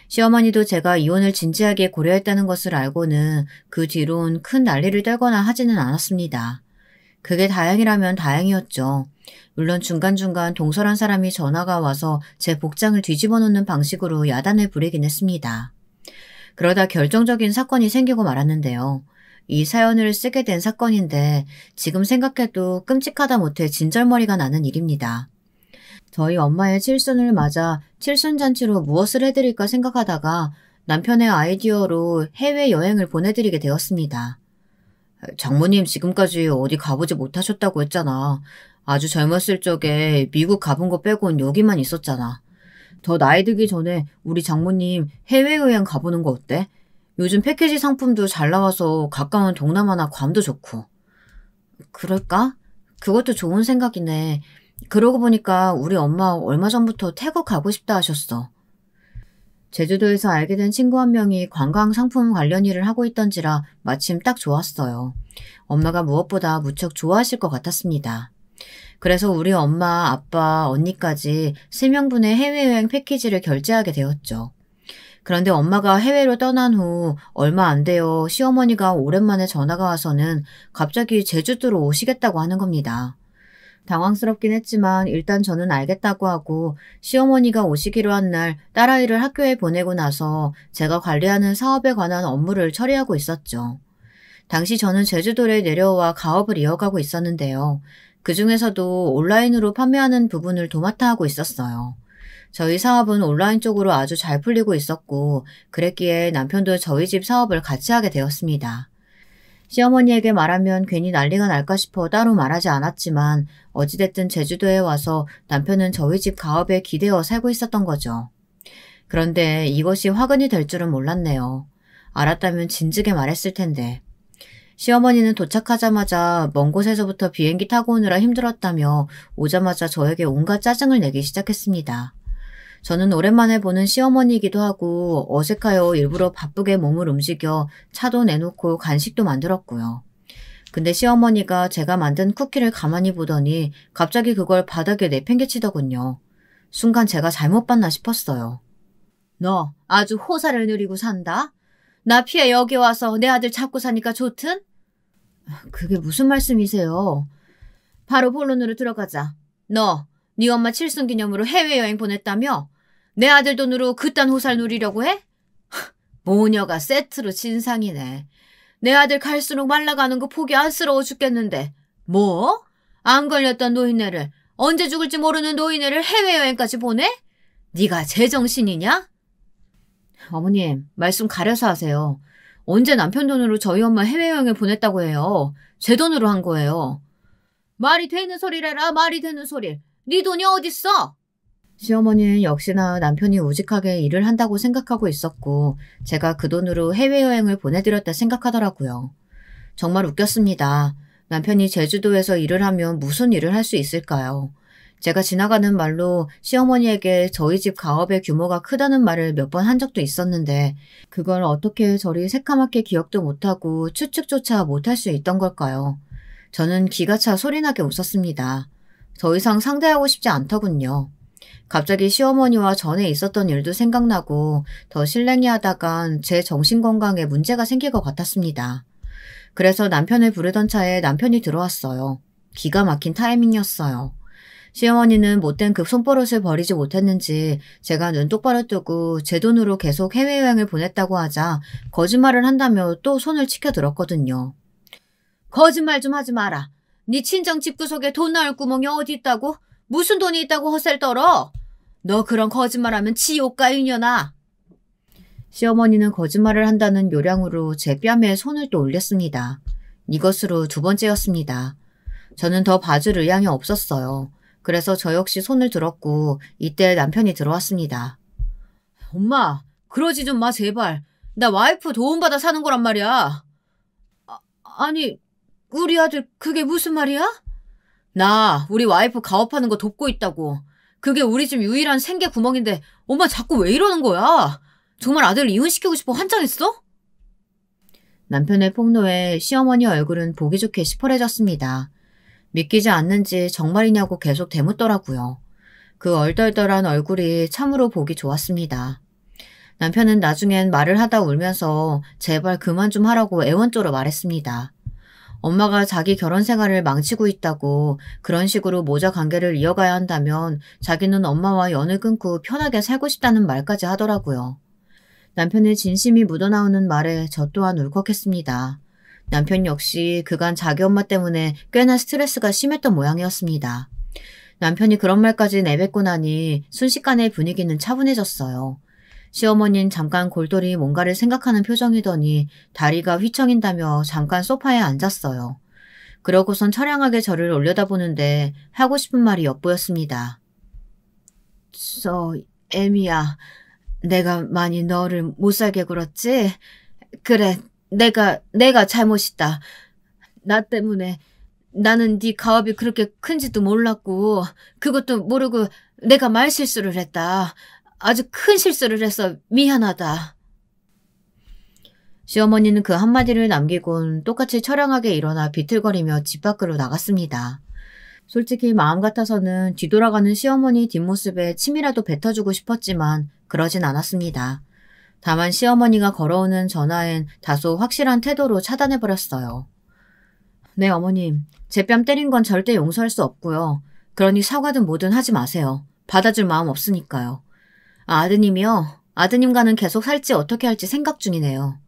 Speaker 1: 시어머니도 제가 이혼을 진지하게 고려했다는 것을 알고는 그 뒤론 큰 난리를 떨거나 하지는 않았습니다. 그게 다행이라면 다행이었죠. 물론 중간중간 동설한 사람이 전화가 와서 제 복장을 뒤집어 놓는 방식으로 야단을 부리긴 했습니다. 그러다 결정적인 사건이 생기고 말았는데요. 이 사연을 쓰게 된 사건인데 지금 생각해도 끔찍하다 못해 진절머리가 나는 일입니다. 저희 엄마의 칠순을 맞아 칠순잔치로 무엇을 해드릴까 생각하다가 남편의 아이디어로 해외여행을 보내드리게 되었습니다. 장모님 지금까지 어디 가보지 못하셨다고 했잖아. 아주 젊었을 적에 미국 가본 거 빼곤 여기만 있었잖아. 더 나이 들기 전에 우리 장모님 해외여행 가보는 거 어때? 요즘 패키지 상품도 잘 나와서 가까운 동남아나 괌도 좋고. 그럴까? 그것도 좋은 생각이네. 그러고 보니까 우리 엄마 얼마 전부터 태국 가고 싶다 하셨어. 제주도에서 알게 된 친구 한 명이 관광 상품 관련 일을 하고 있던지라 마침 딱 좋았어요. 엄마가 무엇보다 무척 좋아하실 것 같았습니다. 그래서 우리 엄마, 아빠, 언니까지 3명분의 해외여행 패키지를 결제하게 되었죠. 그런데 엄마가 해외로 떠난 후 얼마 안 되어 시어머니가 오랜만에 전화가 와서는 갑자기 제주도로 오시겠다고 하는 겁니다. 당황스럽긴 했지만 일단 저는 알겠다고 하고 시어머니가 오시기로 한 날 딸아이를 학교에 보내고 나서 제가 관리하는 사업에 관한 업무를 처리하고 있었죠. 당시 저는 제주도에 내려와 가업을 이어가고 있었는데요. 그중에서도 온라인으로 판매하는 부분을 도맡아 하고 있었어요. 저희 사업은 온라인 쪽으로 아주 잘 풀리고 있었고 그랬기에 남편도 저희 집 사업을 같이 하게 되었습니다. 시어머니에게 말하면 괜히 난리가 날까 싶어 따로 말하지 않았지만 어찌됐든 제주도에 와서 남편은 저희 집 가업에 기대어 살고 있었던 거죠. 그런데 이것이 화근이 될 줄은 몰랐네요. 알았다면 진즉에 말했을 텐데. 시어머니는 도착하자마자 먼 곳에서부터 비행기 타고 오느라 힘들었다며 오자마자 저에게 온갖 짜증을 내기 시작했습니다. 저는 오랜만에 보는 시어머니이기도 하고 어색하여 일부러 바쁘게 몸을 움직여 차도 내놓고 간식도 만들었고요. 근데 시어머니가 제가 만든 쿠키를 가만히 보더니 갑자기 그걸 바닥에 내팽개치더군요. 순간 제가 잘못 봤나 싶었어요. 너 아주 호사를 누리고 산다? 나 피해 여기 와서 내 아들 잡고 사니까 좋든? 그게 무슨 말씀이세요? 바로 본론으로 들어가자. 너, 네 엄마 칠순기념으로 해외여행 보냈다며? 내 아들 돈으로 그딴 호사를 누리려고 해? 모녀가 세트로 진상이네. 내 아들 갈수록 말라가는 거 보기 안쓰러워 죽겠는데. 뭐? 안 걸렸던 노인네를, 언제 죽을지 모르는 노인네를 해외여행까지 보내? 네가 제정신이냐? 어머님, 말씀 가려서 하세요. 언제 남편 돈으로 저희 엄마 해외여행을 보냈다고 해요. 제 돈으로 한 거예요. 말이 되는 소리래라, 말이 되는 소리. 네 돈이 어딨어? 시어머니는 역시나 남편이 우직하게 일을 한다고 생각하고 있었고 제가 그 돈으로 해외여행을 보내드렸다 생각하더라고요. 정말 웃겼습니다. 남편이 제주도에서 일을 하면 무슨 일을 할 수 있을까요? 제가 지나가는 말로 시어머니에게 저희 집 가업의 규모가 크다는 말을 몇 번 한 적도 있었는데 그걸 어떻게 저리 새까맣게 기억도 못하고 추측조차 못할 수 있던 걸까요? 저는 기가 차 소리나게 웃었습니다. 더 이상 상대하고 싶지 않더군요. 갑자기 시어머니와 전에 있었던 일도 생각나고 더 실랭이하다간 제 정신건강에 문제가 생길 것 같았습니다. 그래서 남편을 부르던 차에 남편이 들어왔어요. 기가 막힌 타이밍이었어요. 시어머니는 못된 그 손버릇을 버리지 못했는지 제가 눈 똑바로 뜨고 제 돈으로 계속 해외여행을 보냈다고 하자 거짓말을 한다며 또 손을 치켜들었거든요. 거짓말 좀 하지 마라. 네 친정 집구석에 돈 나올 구멍이 어디 있다고? 무슨 돈이 있다고 헛살 떨어? 너 그런 거짓말하면 지옥 가 이년아. 시어머니는 거짓말을 한다는 요량으로 제 뺨에 손을 또 올렸습니다. 이것으로 두 번째였습니다. 저는 더 봐줄 의향이 없었어요. 그래서 저 역시 손을 들었고 이때 남편이 들어왔습니다. 엄마, 그러지 좀 마 제발. 나 와이프 도움받아 사는 거란 말이야. 아니, 우리 아들 그게 무슨 말이야? 나 우리 와이프 가업하는 거 돕고 있다고. 그게 우리 집 유일한 생계 구멍인데 엄마 자꾸 왜 이러는 거야? 정말 아들 이혼시키고 싶어 환장했어? 남편의 폭로에 시어머니 얼굴은 보기 좋게 시퍼래졌습니다. 믿기지 않는지 정말이냐고 계속 되묻더라고요. 그 얼떨떨한 얼굴이 참으로 보기 좋았습니다. 남편은 나중엔 말을 하다 울면서 제발 그만 좀 하라고 애원조로 말했습니다. 엄마가 자기 결혼 생활을 망치고 있다고 그런 식으로 모자 관계를 이어가야 한다면 자기는 엄마와 연을 끊고 편하게 살고 싶다는 말까지 하더라고요. 남편의 진심이 묻어나오는 말에 저 또한 울컥했습니다. 남편 역시 그간 자기 엄마 때문에 꽤나 스트레스가 심했던 모양이었습니다. 남편이 그런 말까지 내뱉고 나니 순식간에 분위기는 차분해졌어요. 시어머니는 잠깐 골똘히 뭔가를 생각하는 표정이더니 다리가 휘청인다며 잠깐 소파에 앉았어요. 그러고선 처량하게 저를 올려다보는데 하고 싶은 말이 엿보였습니다. 애미야, 내가 많이 너를 못살게 굴었지? 그래, 내가 잘못이다. 나 때문에 나는 네 가업이 그렇게 큰지도 몰랐고 그것도 모르고 내가 말실수를 했다. 아주 큰 실수를 해서 미안하다. 시어머니는 그 한마디를 남기곤 똑같이 처량하게 일어나 비틀거리며 집 밖으로 나갔습니다. 솔직히 마음 같아서는 뒤돌아가는 시어머니 뒷모습에 침이라도 뱉어주고 싶었지만 그러진 않았습니다. 다만 시어머니가 걸어오는 전화엔 다소 확실한 태도로 차단해버렸어요. 네, 어머님. 제 뺨 때린 건 절대 용서할 수 없고요. 그러니 사과든 뭐든 하지 마세요. 받아줄 마음 없으니까요. 아드님이요? 아드님과는 계속 살지 어떻게 할지 생각 중이네요.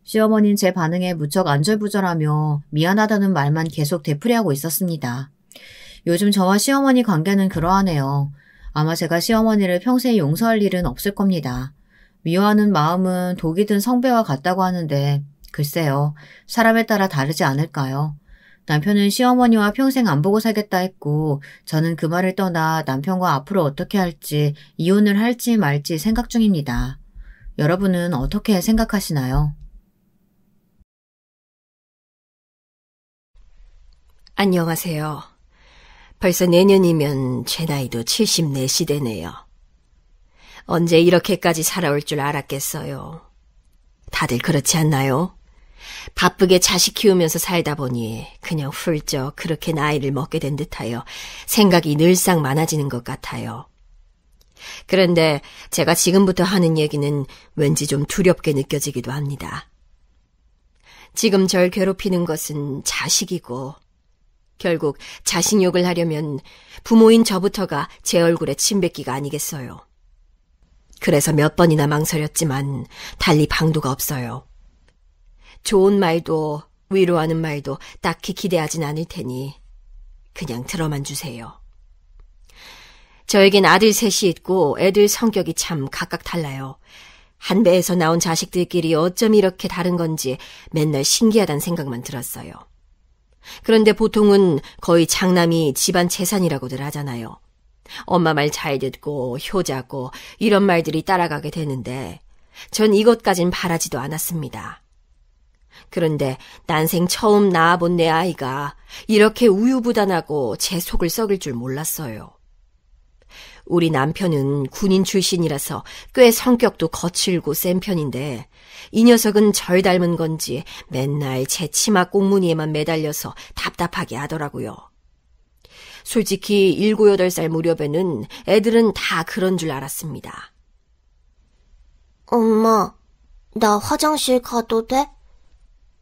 Speaker 1: 시어머니는 제 반응에 무척 안절부절하며 미안하다는 말만 계속 되풀이하고 있었습니다. 요즘 저와 시어머니 관계는 그러하네요. 아마 제가 시어머니를 평생 용서할 일은 없을 겁니다. 미워하는 마음은 독이 든 성배와 같다고 하는데 글쎄요. 사람에 따라 다르지 않을까요? 남편은 시어머니와 평생 안 보고 살겠다 했고 저는 그 말을 떠나 남편과 앞으로 어떻게 할지 이혼을 할지 말지 생각 중입니다. 여러분은 어떻게 생각하시나요?
Speaker 2: 안녕하세요. 벌써 내년이면 제 나이도 74시 되네요. 언제 이렇게까지 살아올 줄 알았겠어요. 다들 그렇지 않나요? 바쁘게 자식 키우면서 살다 보니 그냥 훌쩍 그렇게 나이를 먹게 된 듯하여 생각이 늘상 많아지는 것 같아요. 그런데 제가 지금부터 하는 얘기는 왠지 좀 두렵게 느껴지기도 합니다. 지금 절 괴롭히는 것은 자식이고 결국 자식 욕을 하려면 부모인 저부터가 제 얼굴에 침 뱉기가 아니겠어요. 그래서 몇 번이나 망설였지만 달리 방도가 없어요. 좋은 말도 위로하는 말도 딱히 기대하진 않을 테니 그냥 들어만 주세요. 저에겐 아들 셋이 있고 애들 성격이 참 각각 달라요. 한 배에서 나온 자식들끼리 어쩜 이렇게 다른 건지 맨날 신기하다는 생각만 들었어요. 그런데 보통은 거의 장남이 집안 재산이라고들 하잖아요. 엄마 말 잘 듣고 효자고 이런 말들이 따라가게 되는데 전 이것까진 바라지도 않았습니다. 그런데 난생 처음 낳아본 내 아이가 이렇게 우유부단하고 제 속을 썩일 줄 몰랐어요. 우리 남편은 군인 출신이라서 꽤 성격도 거칠고 센 편인데 이 녀석은 절 닮은 건지 맨날 제 치마 꽁무니에만 매달려서 답답하게 하더라고요. 솔직히 7, 8살 무렵에는 애들은 다 그런 줄 알았습니다.
Speaker 3: 엄마, 나 화장실 가도 돼?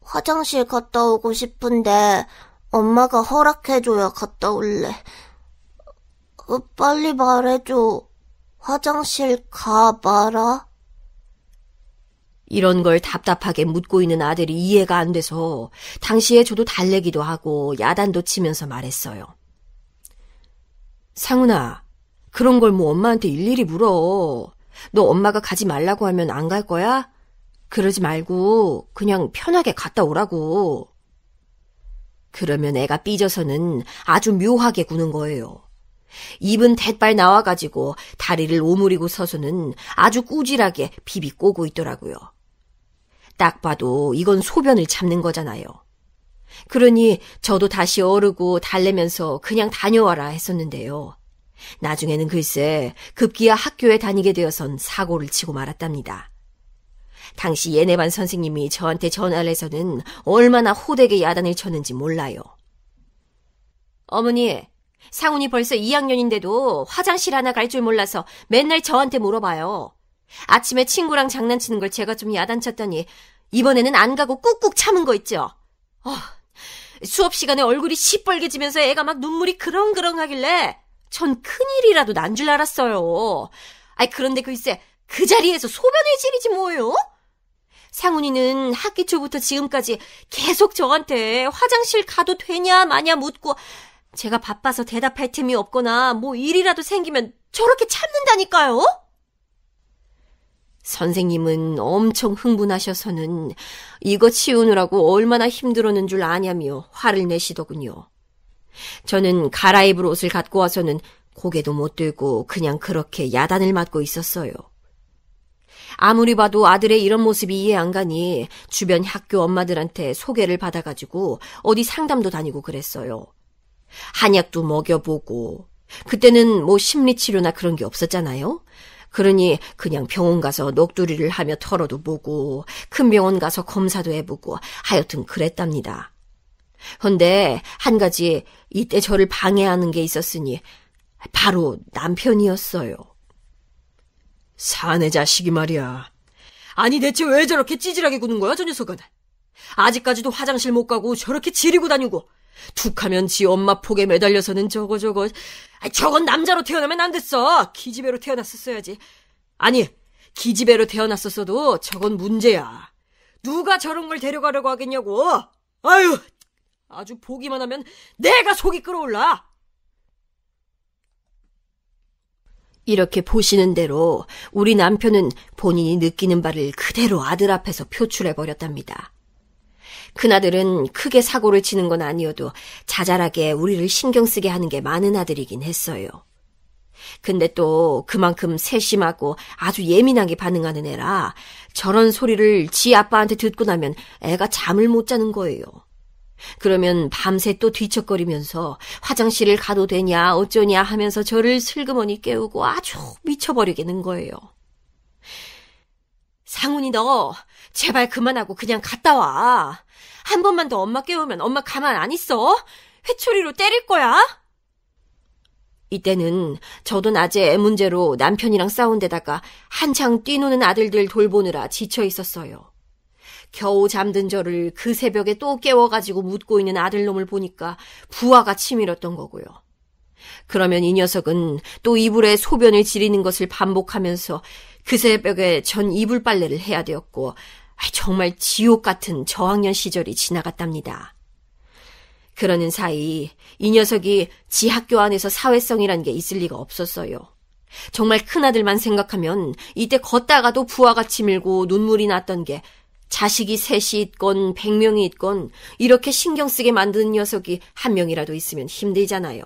Speaker 3: 화장실 갔다 오고 싶은데 엄마가 허락해줘야 갔다 올래. 빨리 말해줘. 화장실 가봐라.
Speaker 2: 이런 걸 답답하게 묻고 있는 아들이 이해가 안 돼서 당시에 저도 달래기도 하고 야단도 치면서 말했어요. 상훈아, 그런 걸 뭐 엄마한테 일일이 물어. 너 엄마가 가지 말라고 하면 안 갈 거야? 그러지 말고 그냥 편하게 갔다 오라고. 그러면 애가 삐져서는 아주 묘하게 구는 거예요. 입은 대빨 나와가지고 다리를 오므리고 서서는 아주 꾸질하게 비비 꼬고 있더라고요. 딱 봐도 이건 소변을 참는 거잖아요. 그러니 저도 다시 어르고 달래면서 그냥 다녀와라 했었는데요. 나중에는 글쎄 급기야 학교에 다니게 되어선 사고를 치고 말았답니다. 당시 얘네반 선생님이 저한테 전화를 해서는 얼마나 호되게 야단을 쳤는지 몰라요. 어머니, 상훈이 벌써 2학년인데도 화장실 하나 갈 줄 몰라서 맨날 저한테 물어봐요. 아침에 친구랑 장난치는 걸 제가 좀 야단쳤더니 이번에는 안 가고 꾹꾹 참은 거 있죠. 수업 시간에 얼굴이 시뻘개지면서 애가 막 눈물이 그렁그렁 하길래 전 큰일이라도 난 줄 알았어요. 그런데 글쎄 그 자리에서 소변을 지리지 뭐예요? 상훈이는 학기 초부터 지금까지 계속 저한테 화장실 가도 되냐 마냐 묻고 제가 바빠서 대답할 틈이 없거나 뭐 일이라도 생기면 저렇게 참는다니까요? 선생님은 엄청 흥분하셔서는 이거 치우느라고 얼마나 힘들었는 줄 아냐며 화를 내시더군요. 저는 갈아입을 옷을 갖고 와서는 고개도 못 들고 그냥 그렇게 야단을 맞고 있었어요. 아무리 봐도 아들의 이런 모습이 이해 안 가니 주변 학교 엄마들한테 소개를 받아가지고 어디 상담도 다니고 그랬어요. 한약도 먹여보고, 그때는 뭐 심리치료나 그런 게 없었잖아요. 그러니 그냥 병원 가서 넋두리를 하며 털어도 보고 큰 병원 가서 검사도 해보고 하여튼 그랬답니다. 헌데 한 가지 이때 저를 방해하는 게 있었으니 바로 남편이었어요. 사내 자식이 말이야. 아니 대체 왜 저렇게 찌질하게 구는 거야 저 녀석은. 아직까지도 화장실 못 가고 저렇게 지리고 다니고 툭하면 지 엄마 폭에 매달려서는 저건 남자로 태어나면 안 됐어. 기집애로 태어났었어야지. 아니 기집애로 태어났었어도 저건 문제야. 누가 저런 걸 데려가려고 하겠냐고. 아유, 아주 보기만 하면 내가 속이 끓어올라. 이렇게 보시는 대로 우리 남편은 본인이 느끼는 바를 그대로 아들 앞에서 표출해버렸답니다. 큰아들은 크게 사고를 치는 건 아니어도 자잘하게 우리를 신경 쓰게 하는 게 많은 아들이긴 했어요. 근데 또 그만큼 세심하고 아주 예민하게 반응하는 애라 저런 소리를 지 아빠한테 듣고 나면 애가 잠을 못 자는 거예요. 그러면 밤새 또 뒤척거리면서 화장실을 가도 되냐 어쩌냐 하면서 저를 슬그머니 깨우고 아주 미쳐버리겠는 거예요. 상훈이 너 제발 그만하고 그냥 갔다 와. 한 번만 더 엄마 깨우면 엄마 가만 안 있어. 회초리로 때릴 거야. 이때는 저도 낮에 애 문제로 남편이랑 싸운 데다가 한창 뛰노는 아들들 돌보느라 지쳐 있었어요. 겨우 잠든 저를 그 새벽에 또 깨워가지고 묻고 있는 아들놈을 보니까 부하가 치밀었던 거고요. 그러면 이 녀석은 또 이불에 소변을 지리는 것을 반복하면서 그 새벽에 전 이불 빨래를 해야 되었고 정말 지옥 같은 저학년 시절이 지나갔답니다. 그러는 사이 이 녀석이 지 학교 안에서 사회성이란 게 있을 리가 없었어요. 정말 큰아들만 생각하면 이때 걷다가도 부하가 치밀고 눈물이 났던 게 자식이 셋이 있건 100명이 있건 이렇게 신경 쓰게 만드는 녀석이 한 명이라도 있으면 힘들잖아요.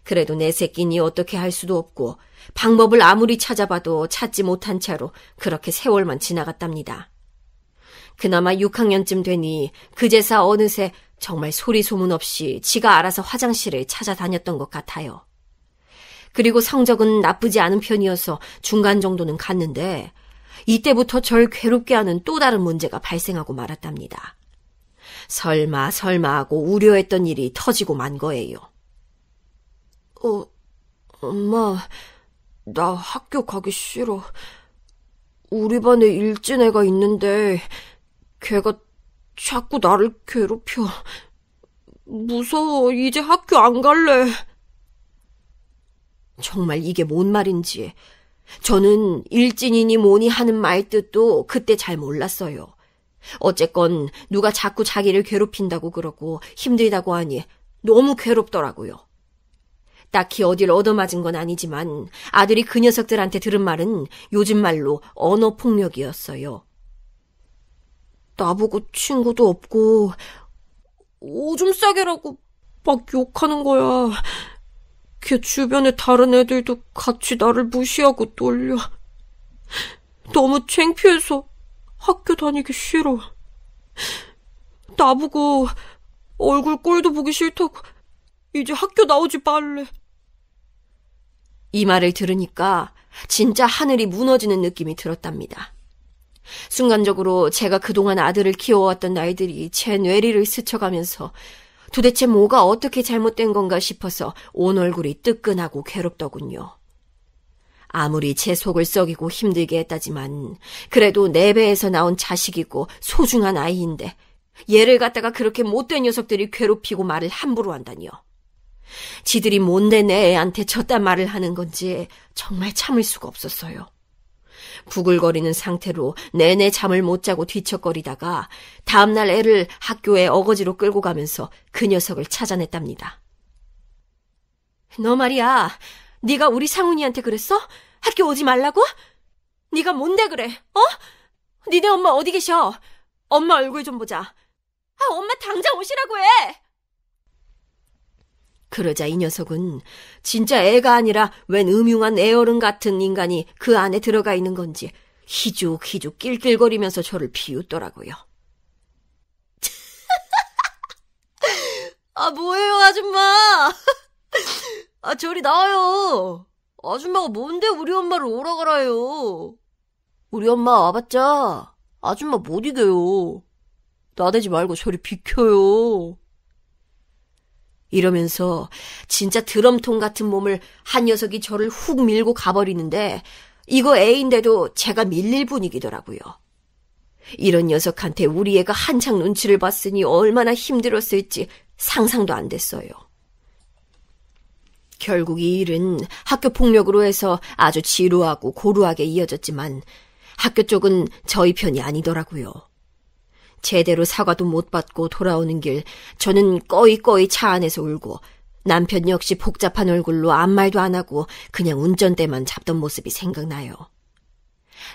Speaker 2: 그래도 내 새끼니 어떻게 할 수도 없고 방법을 아무리 찾아봐도 찾지 못한 채로 그렇게 세월만 지나갔답니다. 그나마 6학년쯤 되니 그제서 어느새 정말 소리 소문 없이 지가 알아서 화장실을 찾아다녔던 것 같아요. 그리고 성적은 나쁘지 않은 편이어서 중간 정도는 갔는데 이때부터 절 괴롭게 하는 또 다른 문제가 발생하고 말았답니다. 설마 하고 우려했던 일이 터지고 만 거예요.
Speaker 3: 엄마, 나 학교 가기 싫어. 우리 반에 일진 애가 있는데 걔가 자꾸 나를 괴롭혀. 무서워. 이제 학교 안 갈래.
Speaker 2: 정말 이게 뭔 말인지 저는 일진이니 뭐니 하는 말 뜻도 그때 잘 몰랐어요. 어쨌건 누가 자꾸 자기를 괴롭힌다고 그러고 힘들다고 하니 너무 괴롭더라고요. 딱히 어딜 얻어맞은 건 아니지만 아들이 그 녀석들한테 들은 말은 요즘 말로 언어폭력이었어요.
Speaker 3: 나보고 친구도 없고 오줌 싸개라고 막 욕하는 거야. 걔 주변에 다른 애들도 같이 나를 무시하고 놀려. 너무 창피해서 학교 다니기 싫어. 나보고 얼굴 꼴도 보기 싫다고 이제 학교 나오지 말래.
Speaker 2: 이 말을 들으니까 진짜 하늘이 무너지는 느낌이 들었답니다. 순간적으로 제가 그동안 아들을 키워왔던 날들이 제 뇌리를 스쳐가면서 도대체 뭐가 어떻게 잘못된 건가 싶어서 온 얼굴이 뜨끈하고 괴롭더군요. 아무리 제 속을 썩이고 힘들게 했다지만 그래도 내 배에서 나온 자식이고 소중한 아이인데 얘를 갖다가 그렇게 못된 녀석들이 괴롭히고 말을 함부로 한다니요. 지들이 뭔데 내 애한테 저딴 말을 하는 건지 정말 참을 수가 없었어요. 부글거리는 상태로 내내 잠을 못 자고 뒤척거리다가 다음날 애를 학교에 어거지로 끌고 가면서 그 녀석을 찾아냈답니다. 너 말이야, 네가 우리 상훈이한테 그랬어? 학교 오지 말라고? 네가 뭔데 그래? 니네 엄마 어디 계셔? 엄마 얼굴 좀 보자. 엄마 당장 오시라고 해! 그러자 이 녀석은 진짜 애가 아니라 웬 음흉한 애어른 같은 인간이 그 안에 들어가 있는 건지 희죽희죽 낄낄거리면서 저를 비웃더라고요.
Speaker 3: 뭐예요, 아줌마? 저리 나와요. 아줌마가 뭔데 우리 엄마를 오라가라요. 우리 엄마 와봤자 아줌마 못 이겨요. 나대지 말고 저리 비켜요.
Speaker 2: 이러면서 진짜 드럼통 같은 몸을 한 녀석이 저를 훅 밀고 가버리는데 이거 애인데도 제가 밀릴 분위기더라고요. 이런 녀석한테 우리 애가 한창 눈치를 봤으니 얼마나 힘들었을지 상상도 안 됐어요. 결국 이 일은 학교 폭력으로 해서 아주 지루하고 고루하게 이어졌지만 학교 쪽은 저희 편이 아니더라고요. 제대로 사과도 못 받고 돌아오는 길 저는 꺼이꺼이 차 안에서 울고 남편 역시 복잡한 얼굴로 아무 말도 안 하고 그냥 운전대만 잡던 모습이 생각나요.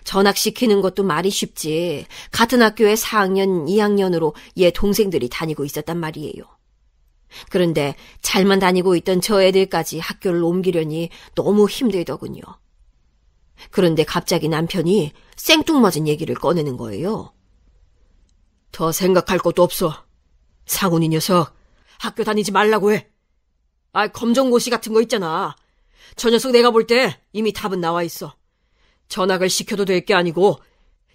Speaker 2: 전학시키는 것도 말이 쉽지 같은 학교에 4학년, 2학년으로 얘 동생들이 다니고 있었단 말이에요. 그런데 잘만 다니고 있던 저 애들까지 학교를 옮기려니 너무 힘들더군요. 그런데 갑자기 남편이 생뚱맞은 얘기를 꺼내는 거예요.
Speaker 4: 더 생각할 것도 없어. 상훈이 녀석 학교 다니지 말라고 해. 검정고시 같은 거 있잖아. 저 녀석 내가 볼 때 이미 답은 나와 있어. 전학을 시켜도 될 게 아니고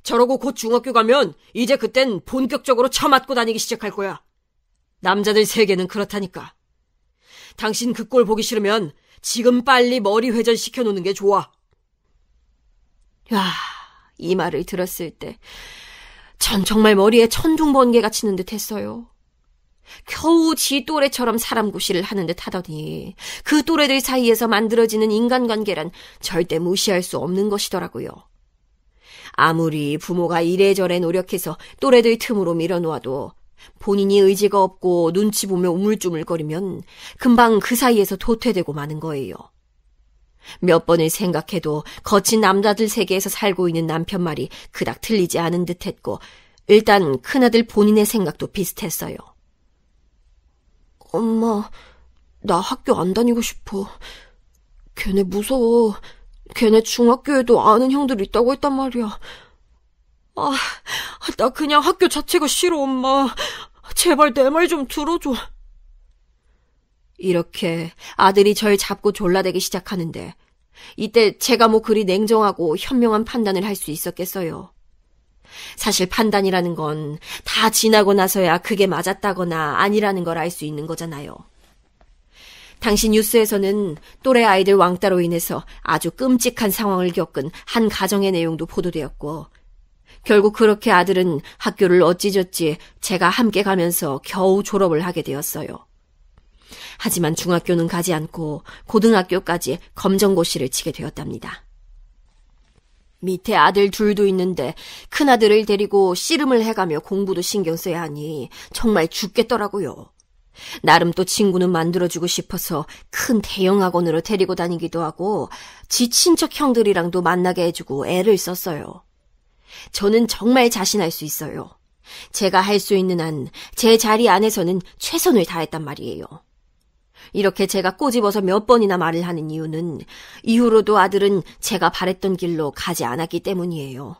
Speaker 4: 저러고 곧 중학교 가면 이제 그땐 본격적으로 처맞고 다니기 시작할 거야. 남자들 세계는 그렇다니까. 당신 그 꼴 보기 싫으면 지금 빨리 머리 회전시켜 놓는 게 좋아.
Speaker 2: 야, 이 말을 들었을 때 전 정말 머리에 천둥번개가 치는 듯 했어요. 겨우 지 또래처럼 사람 구실을 하는 듯 하더니 그 또래들 사이에서 만들어지는 인간관계란 절대 무시할 수 없는 것이더라고요. 아무리 부모가 이래저래 노력해서 또래들 틈으로 밀어놓아도 본인이 의지가 없고 눈치 보며 우물쭈물거리면 금방 그 사이에서 도태되고 마는 거예요. 몇 번을 생각해도 거친 남자들 세계에서 살고 있는 남편 말이 그닥 틀리지 않은 듯했고 일단 큰아들 본인의 생각도 비슷했어요.
Speaker 3: 엄마, 나 학교 안 다니고 싶어. 걔네 무서워. 걔네 중학교에도 아는 형들 있다고 했단 말이야. 나 그냥 학교 자체가 싫어, 엄마. 제발 내 말 좀 들어줘.
Speaker 2: 이렇게 아들이 절 잡고 졸라대기 시작하는데 이때 제가 뭐 그리 냉정하고 현명한 판단을 할 수 있었겠어요. 사실 판단이라는 건 다 지나고 나서야 그게 맞았다거나 아니라는 걸 알 수 있는 거잖아요. 당시 뉴스에서는 또래 아이들 왕따로 인해서 아주 끔찍한 상황을 겪은 한 가정의 내용도 보도되었고, 결국 그렇게 아들은 학교를 어찌저찌 제가 함께 가면서 겨우 졸업을 하게 되었어요. 하지만 중학교는 가지 않고 고등학교까지 검정고시를 치게 되었답니다. 밑에 아들 둘도 있는데 큰아들을 데리고 씨름을 해가며 공부도 신경 써야 하니 정말 죽겠더라고요. 나름 또 친구는 만들어주고 싶어서 큰 대형 학원으로 데리고 다니기도 하고 지 친척 형들이랑도 만나게 해주고 애를 썼어요. 저는 정말 자신할 수 있어요. 제가 할 수 있는 한 제 자리 안에서는 최선을 다했단 말이에요. 이렇게 제가 꼬집어서 몇 번이나 말을 하는 이유는 이후로도 아들은 제가 바랬던 길로 가지 않았기 때문이에요.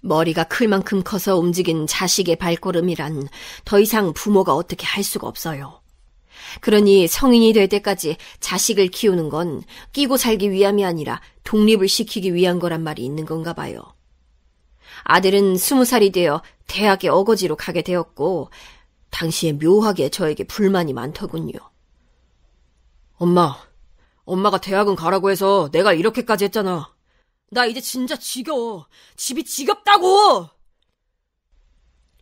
Speaker 2: 머리가 클 만큼 커서 움직인 자식의 발걸음이란 더 이상 부모가 어떻게 할 수가 없어요. 그러니 성인이 될 때까지 자식을 키우는 건 끼고 살기 위함이 아니라 독립을 시키기 위한 거란 말이 있는 건가 봐요. 아들은 20살이 되어 대학에 어거지로 가게 되었고 당시에 묘하게 저에게 불만이 많더군요.
Speaker 4: 엄마가 대학은 가라고 해서 내가 이렇게까지 했잖아. 나 이제 진짜 지겨워. 집이 지겹다고!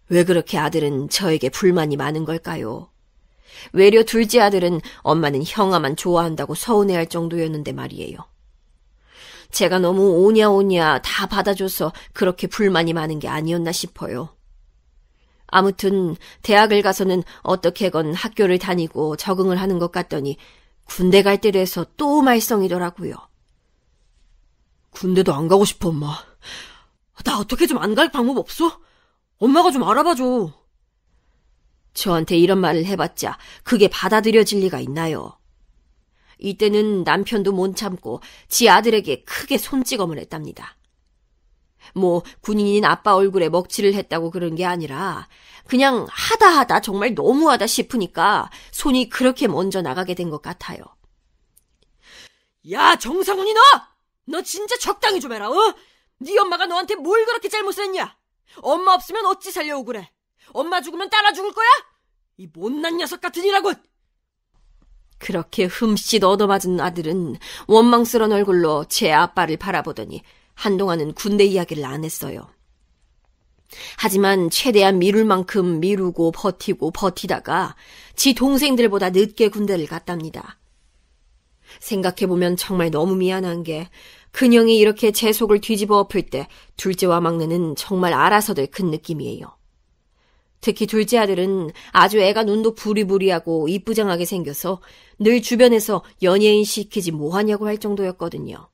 Speaker 2: 왜 그렇게 아들은 저에게 불만이 많은 걸까요? 외려 둘째 아들은 엄마는 형아만 좋아한다고 서운해할 정도였는데 말이에요. 제가 너무 오냐오냐 다 받아줘서 그렇게 불만이 많은 게 아니었나 싶어요. 아무튼 대학을 가서는 어떻게건 학교를 다니고 적응을 하는 것 같더니 군대 갈 때 돼서 또 말썽이더라고요.
Speaker 4: 군대도 안 가고 싶어, 엄마. 나 어떻게 좀 안 갈 방법 없어? 엄마가 좀 알아봐줘.
Speaker 2: 저한테 이런 말을 해봤자 그게 받아들여질 리가 있나요? 이때는 남편도 못 참고 지 아들에게 크게 손찌검을 했답니다. 뭐 군인인 아빠 얼굴에 먹칠을 했다고 그런 게 아니라 그냥 하다 정말 너무하다 싶으니까 손이 그렇게 먼저 나가게 된 것 같아요.
Speaker 4: 야, 정상훈이 너 진짜 적당히 좀 해라, 어? 네 엄마가 너한테 뭘 그렇게 잘못했냐? 엄마 없으면 어찌 살려고 그래? 엄마 죽으면 따라 죽을 거야? 이 못난 녀석 같은 이라고!
Speaker 2: 그렇게 흠씬 얻어맞은 아들은 원망스러운 얼굴로 제 아빠를 바라보더니 한동안은 군대 이야기를 안 했어요. 하지만 최대한 미룰 만큼 미루고 버티고 버티다가 지 동생들보다 늦게 군대를 갔답니다. 생각해보면 정말 너무 미안한 게 큰형이 이렇게 제 속을 뒤집어 엎을 때 둘째와 막내는 정말 알아서들 큰 느낌이에요. 특히 둘째 아들은 아주 애가 눈도 부리부리하고 이쁘장하게 생겨서 늘 주변에서 연예인 시키지 뭐하냐고 할 정도였거든요.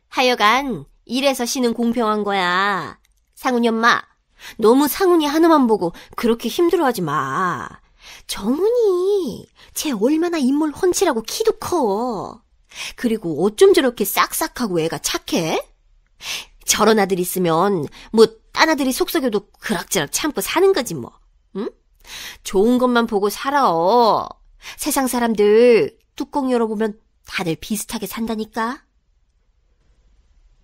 Speaker 3: 하여간 이래서 씨는 공평한 거야. 상훈이 엄마, 너무 상훈이 하나만 보고 그렇게 힘들어하지 마. 정훈이 쟤 얼마나 인물 훤칠하고 키도 커. 그리고 어쩜 저렇게 싹싹하고 애가 착해? 저런 아들 있으면 뭐 딴 아들이 속썩여도 그럭저럭 참고 사는 거지 뭐. 응? 좋은 것만 보고 살아. 세상 사람들 뚜껑 열어보면 다들 비슷하게 산다니까.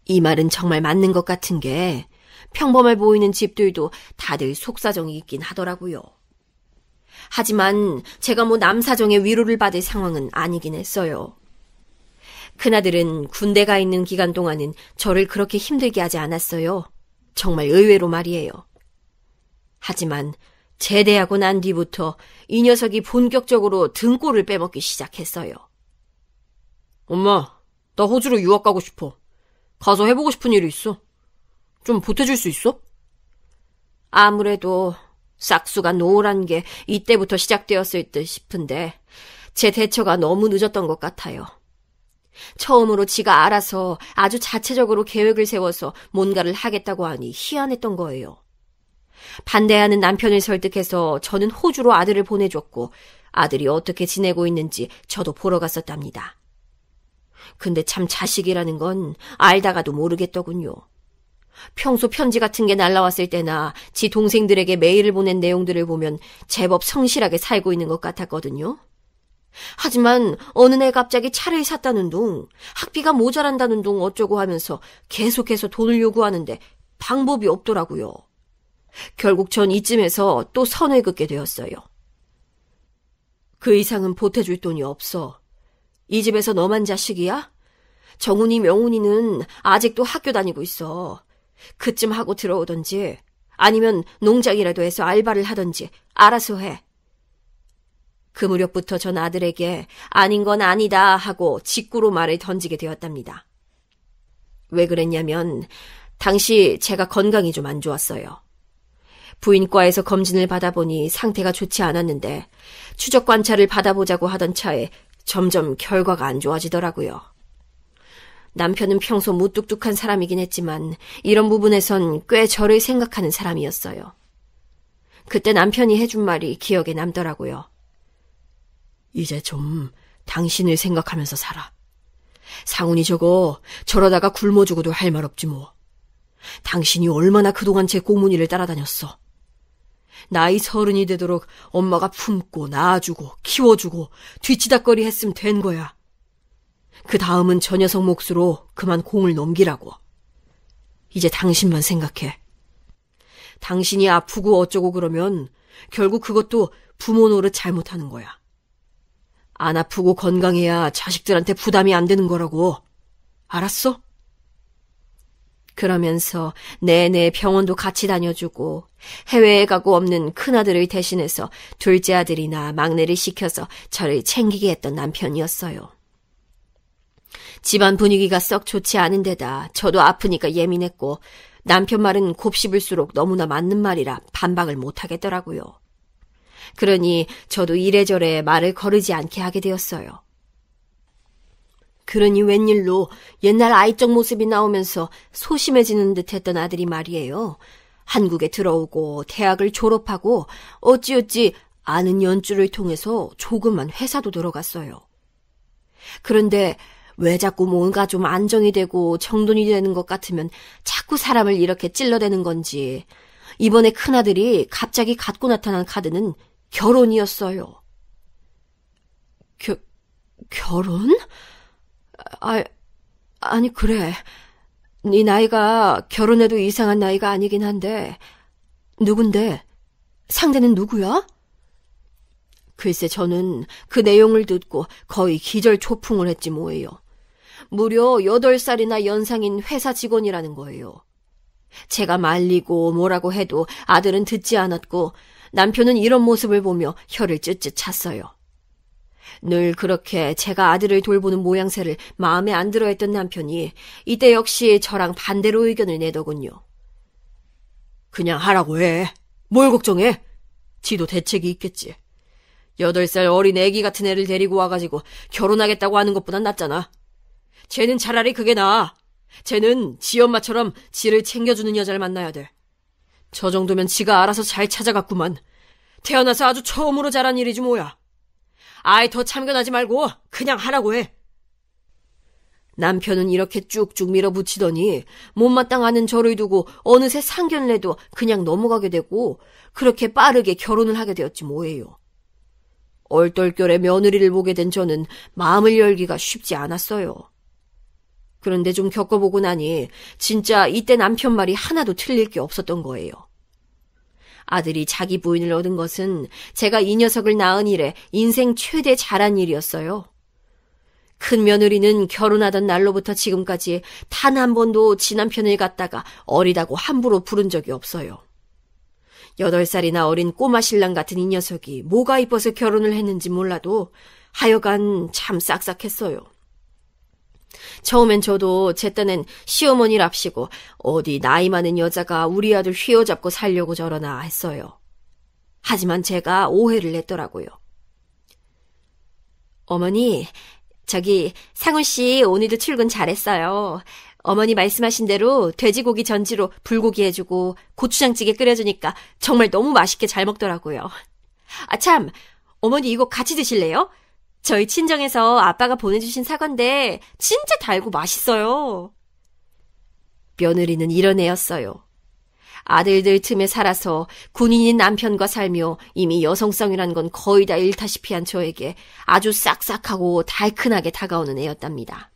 Speaker 2: 이 말은 정말 맞는 것 같은 게 평범해 보이는 집들도 다들 속사정이 있긴 하더라고요. 하지만 제가 뭐 남사정의 위로를 받을 상황은 아니긴 했어요. 큰아들은 군대 가 있는 기간 동안은 저를 그렇게 힘들게 하지 않았어요. 정말 의외로 말이에요. 하지만 제대하고 난 뒤부터 이 녀석이 본격적으로 등골을 빼먹기 시작했어요.
Speaker 4: 엄마, 나 호주로 유학 가고 싶어. 가서 해보고 싶은 일이 있어. 좀 보태줄 수 있어?
Speaker 2: 아무래도 싹수가 노란 게 이때부터 시작되었을 듯 싶은데 제 대처가 너무 늦었던 것 같아요. 처음으로 지가 알아서 아주 자체적으로 계획을 세워서 뭔가를 하겠다고 하니 희한했던 거예요. 반대하는 남편을 설득해서 저는 호주로 아들을 보내줬고 아들이 어떻게 지내고 있는지 저도 보러 갔었답니다. 근데 참 자식이라는 건 알다가도 모르겠더군요. 평소 편지 같은 게 날라왔을 때나 지 동생들에게 메일을 보낸 내용들을 보면 제법 성실하게 살고 있는 것 같았거든요. 하지만 어느 날 갑자기 차를 샀다는 둥, 학비가 모자란다는 둥 어쩌고 하면서 계속해서 돈을 요구하는데 방법이 없더라고요. 결국 전 이쯤에서 또 선을 긋게 되었어요. 그 이상은 보태줄 돈이 없어. 이 집에서 너만 자식이야? 정훈이, 명훈이는 아직도 학교 다니고 있어. 그쯤 하고 들어오던지 아니면 농장이라도 해서 알바를 하던지 알아서 해. 그 무렵부터 전 아들에게 아닌 건 아니다 하고 직구로 말을 던지게 되었답니다. 왜 그랬냐면 당시 제가 건강이 좀 안 좋았어요. 부인과에서 검진을 받아보니 상태가 좋지 않았는데 추적 관찰을 받아보자고 하던 차에 점점 결과가 안 좋아지더라고요. 남편은 평소 무뚝뚝한 사람이긴 했지만 이런 부분에선 꽤 저를 생각하는 사람이었어요. 그때 남편이 해준 말이 기억에 남더라고요. 이제 좀 당신을 생각하면서 살아. 상훈이 저러다가 굶어 죽어도 할 말 없지 뭐. 당신이 얼마나 그동안 제 공문이를 따라다녔어. 나이 30이 되도록 엄마가 품고 낳아주고 키워주고 뒤치다꺼리 했으면 된 거야. 그 다음은 저 녀석 몫으로 그만 공을 넘기라고. 이제 당신만 생각해. 당신이 아프고 어쩌고 그러면 결국 그것도 부모 노릇 잘못하는 거야. 안 아프고 건강해야 자식들한테 부담이 안 되는 거라고. 알았어? 그러면서 내내 병원도 같이 다녀주고 해외에 가고 없는 큰아들을 대신해서 둘째 아들이나 막내를 시켜서 저를 챙기게 했던 남편이었어요. 집안 분위기가 썩 좋지 않은 데다 저도 아프니까 예민했고 남편 말은 곱씹을수록 너무나 맞는 말이라 반박을 못하겠더라고요. 그러니 저도 이래저래 말을 거르지 않게 하게 되었어요. 그러니 웬일로 옛날 아이적 모습이 나오면서 소심해지는 듯 했던 아들이 말이에요. 한국에 들어오고 대학을 졸업하고 어찌어찌 아는 연줄을 통해서 조그만 회사도 들어갔어요. 그런데 왜 자꾸 뭔가 좀 안정이 되고 정돈이 되는 것 같으면 자꾸 사람을 이렇게 찔러대는 건지 이번에 큰아들이 갑자기 갖고 나타난 카드는 결혼이었어요. 결혼? 아니 그래. 네 나이가 결혼해도 이상한 나이가 아니긴 한데 누군데? 상대는 누구야? 글쎄 저는 그 내용을 듣고 거의 기절초풍을 했지 뭐예요. 무려 8살이나 연상인 회사 직원이라는 거예요. 제가 말리고 뭐라고 해도 아들은 듣지 않았고 남편은 이런 모습을 보며 혀를 쯧쯧 찼어요. 늘 그렇게 제가 아들을 돌보는 모양새를 마음에 안 들어했던 남편이 이때 역시 저랑 반대로 의견을 내더군요. 그냥 하라고 해. 뭘 걱정해? 지도 대책이 있겠지. 8살 어린 애기 같은 애를 데리고 와가지고 결혼하겠다고 하는 것보단 낫잖아. 쟤는 차라리 그게 나아. 쟤는 지 엄마처럼 지를 챙겨주는 여자를 만나야 돼. 저 정도면 지가 알아서 잘 찾아갔구만. 태어나서 아주 처음으로 잘한 일이지 뭐야. 아이 더 참견하지 말고 그냥 하라고 해. 남편은 이렇게 쭉쭉 밀어붙이더니 못마땅하는 저를 두고 어느새 상견례도 그냥 넘어가게 되고 그렇게 빠르게 결혼을 하게 되었지 뭐예요. 얼떨결에 며느리를 보게 된 저는 마음을 열기가 쉽지 않았어요. 그런데 좀 겪어보고 나니 진짜 이때 남편 말이 하나도 틀릴 게 없었던 거예요. 아들이 자기 부인을 얻은 것은 제가 이 녀석을 낳은 이래 인생 최대 잘한 일이었어요. 큰 며느리는 결혼하던 날로부터 지금까지 단 한 번도 지 남편을 갖다가 어리다고 함부로 부른 적이 없어요. 8살이나 어린 꼬마 신랑 같은 이 녀석이 뭐가 이뻐서 결혼을 했는지 몰라도 하여간 참 싹싹했어요. 처음엔 저도 제 딴엔 시어머니랍시고 어디 나이 많은 여자가 우리 아들 휘어잡고 살려고 저러나 했어요. 하지만 제가 오해를 했더라고요. 어머니, 저기 상훈씨 오늘도 출근 잘했어요. 어머니 말씀하신 대로 돼지고기 전지로 불고기 해주고 고추장찌개 끓여주니까 정말 너무 맛있게 잘 먹더라고요. 아 참, 어머니 이거 같이 드실래요? 저희 친정에서 아빠가 보내주신 사과인데 진짜 달고 맛있어요. 며느리는 이런 애였어요. 아들들 틈에 살아서 군인인 남편과 살며 이미 여성성이란 건 거의 다 잃다시피 한 저에게 아주 싹싹하고 달큰하게 다가오는 애였답니다.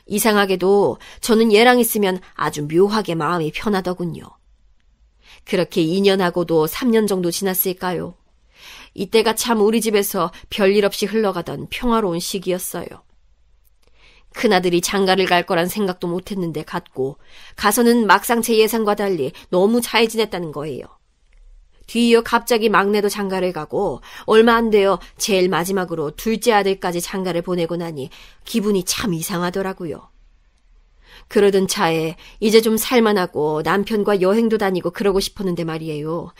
Speaker 2: 이상하게도 저는 얘랑 있으면 아주 묘하게 마음이 편하더군요. 그렇게 2년하고도 3년 정도 지났을까요? 이때가 참 우리 집에서 별일 없이 흘러가던 평화로운 시기였어요. 큰아들이 장가를 갈 거란 생각도 못했는데 갔고, 가서는 막상 제 예상과 달리 너무 잘 지냈다는 거예요. 뒤이어 갑자기 막내도 장가를 가고 얼마 안 되어 제일 마지막으로 둘째 아들까지 장가를 보내고 나니 기분이 참 이상하더라고요. 그러던 차에 이제 좀 살만하고 남편과 여행도 다니고 그러고 싶었는데 말이에요.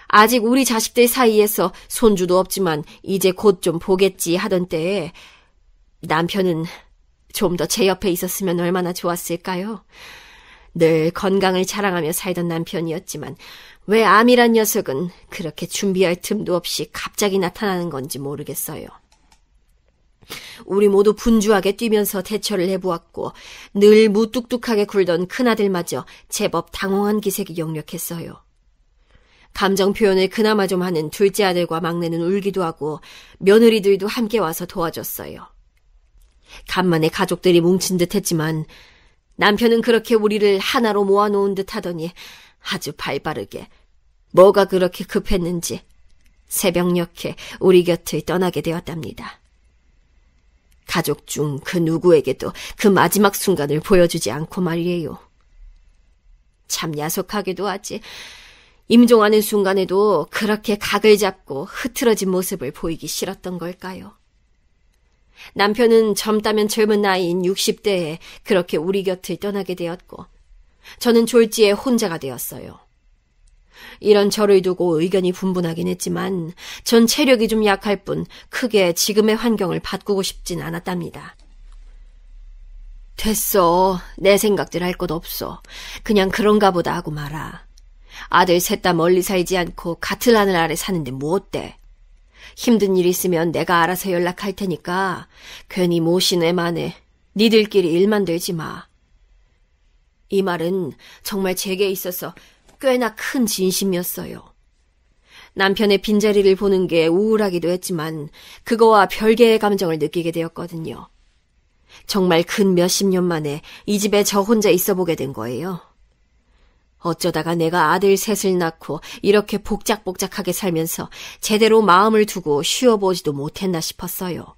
Speaker 2: 아직 우리 자식들 사이에서 손주도 없지만 이제 곧 좀 보겠지 하던 때에 남편은 좀 더 제 옆에 있었으면 얼마나 좋았을까요? 늘 건강을 자랑하며 살던 남편이었지만 왜 암이란 녀석은 그렇게 준비할 틈도 없이 갑자기 나타나는 건지 모르겠어요. 우리 모두 분주하게 뛰면서 대처를 해보았고 늘 무뚝뚝하게 굴던 큰아들마저 제법 당황한 기색이 역력했어요. 감정 표현을 그나마 좀 하는 둘째 아들과 막내는 울기도 하고 며느리들도 함께 와서 도와줬어요. 간만에 가족들이 뭉친 듯 했지만 남편은 그렇게 우리를 하나로 모아놓은 듯 하더니 아주 발빠르게 뭐가 그렇게 급했는지 새벽녘에 우리 곁을 떠나게 되었답니다. 가족 중 그 누구에게도 그 마지막 순간을 보여주지 않고 말이에요. 참 야속하기도 하지. 임종하는 순간에도 그렇게 각을 잡고 흐트러진 모습을 보이기 싫었던 걸까요? 남편은 젊다면 젊은 나이인 60대에 그렇게 우리 곁을 떠나게 되었고 저는 졸지에 혼자가 되었어요. 이런 저를 두고 의견이 분분하긴 했지만 전 체력이 좀 약할 뿐 크게 지금의 환경을 바꾸고 싶진 않았답니다. 됐어. 내 생각들 할 것 없어. 그냥 그런가 보다 하고 말아. 아들 셋 다 멀리 살지 않고 같은 하늘 아래 사는데 뭐 어때? 힘든 일 있으면 내가 알아서 연락할 테니까 괜히 모신 애만에 니들끼리 일만 들지 마. 이 말은 정말 제게 있어서 꽤나 큰 진심이었어요. 남편의 빈자리를 보는 게 우울하기도 했지만 그거와 별개의 감정을 느끼게 되었거든요. 정말 근 몇십 년 만에 이 집에 저 혼자 있어보게 된 거예요. 어쩌다가 내가 아들 셋을 낳고 이렇게 복작복작하게 살면서 제대로 마음을 두고 쉬어보지도 못했나 싶었어요.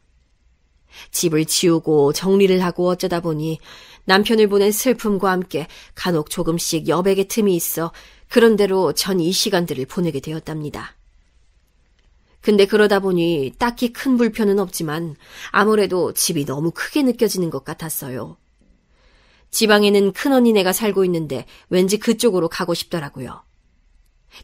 Speaker 2: 집을 치우고 정리를 하고 어쩌다 보니 남편을 보낸 슬픔과 함께 간혹 조금씩 여백의 틈이 있어 그런대로 전 이 시간들을 보내게 되었답니다. 근데 그러다 보니 딱히 큰 불편은 없지만 아무래도 집이 너무 크게 느껴지는 것 같았어요. 지방에는 큰언니네가 살고 있는데 왠지 그쪽으로 가고 싶더라고요.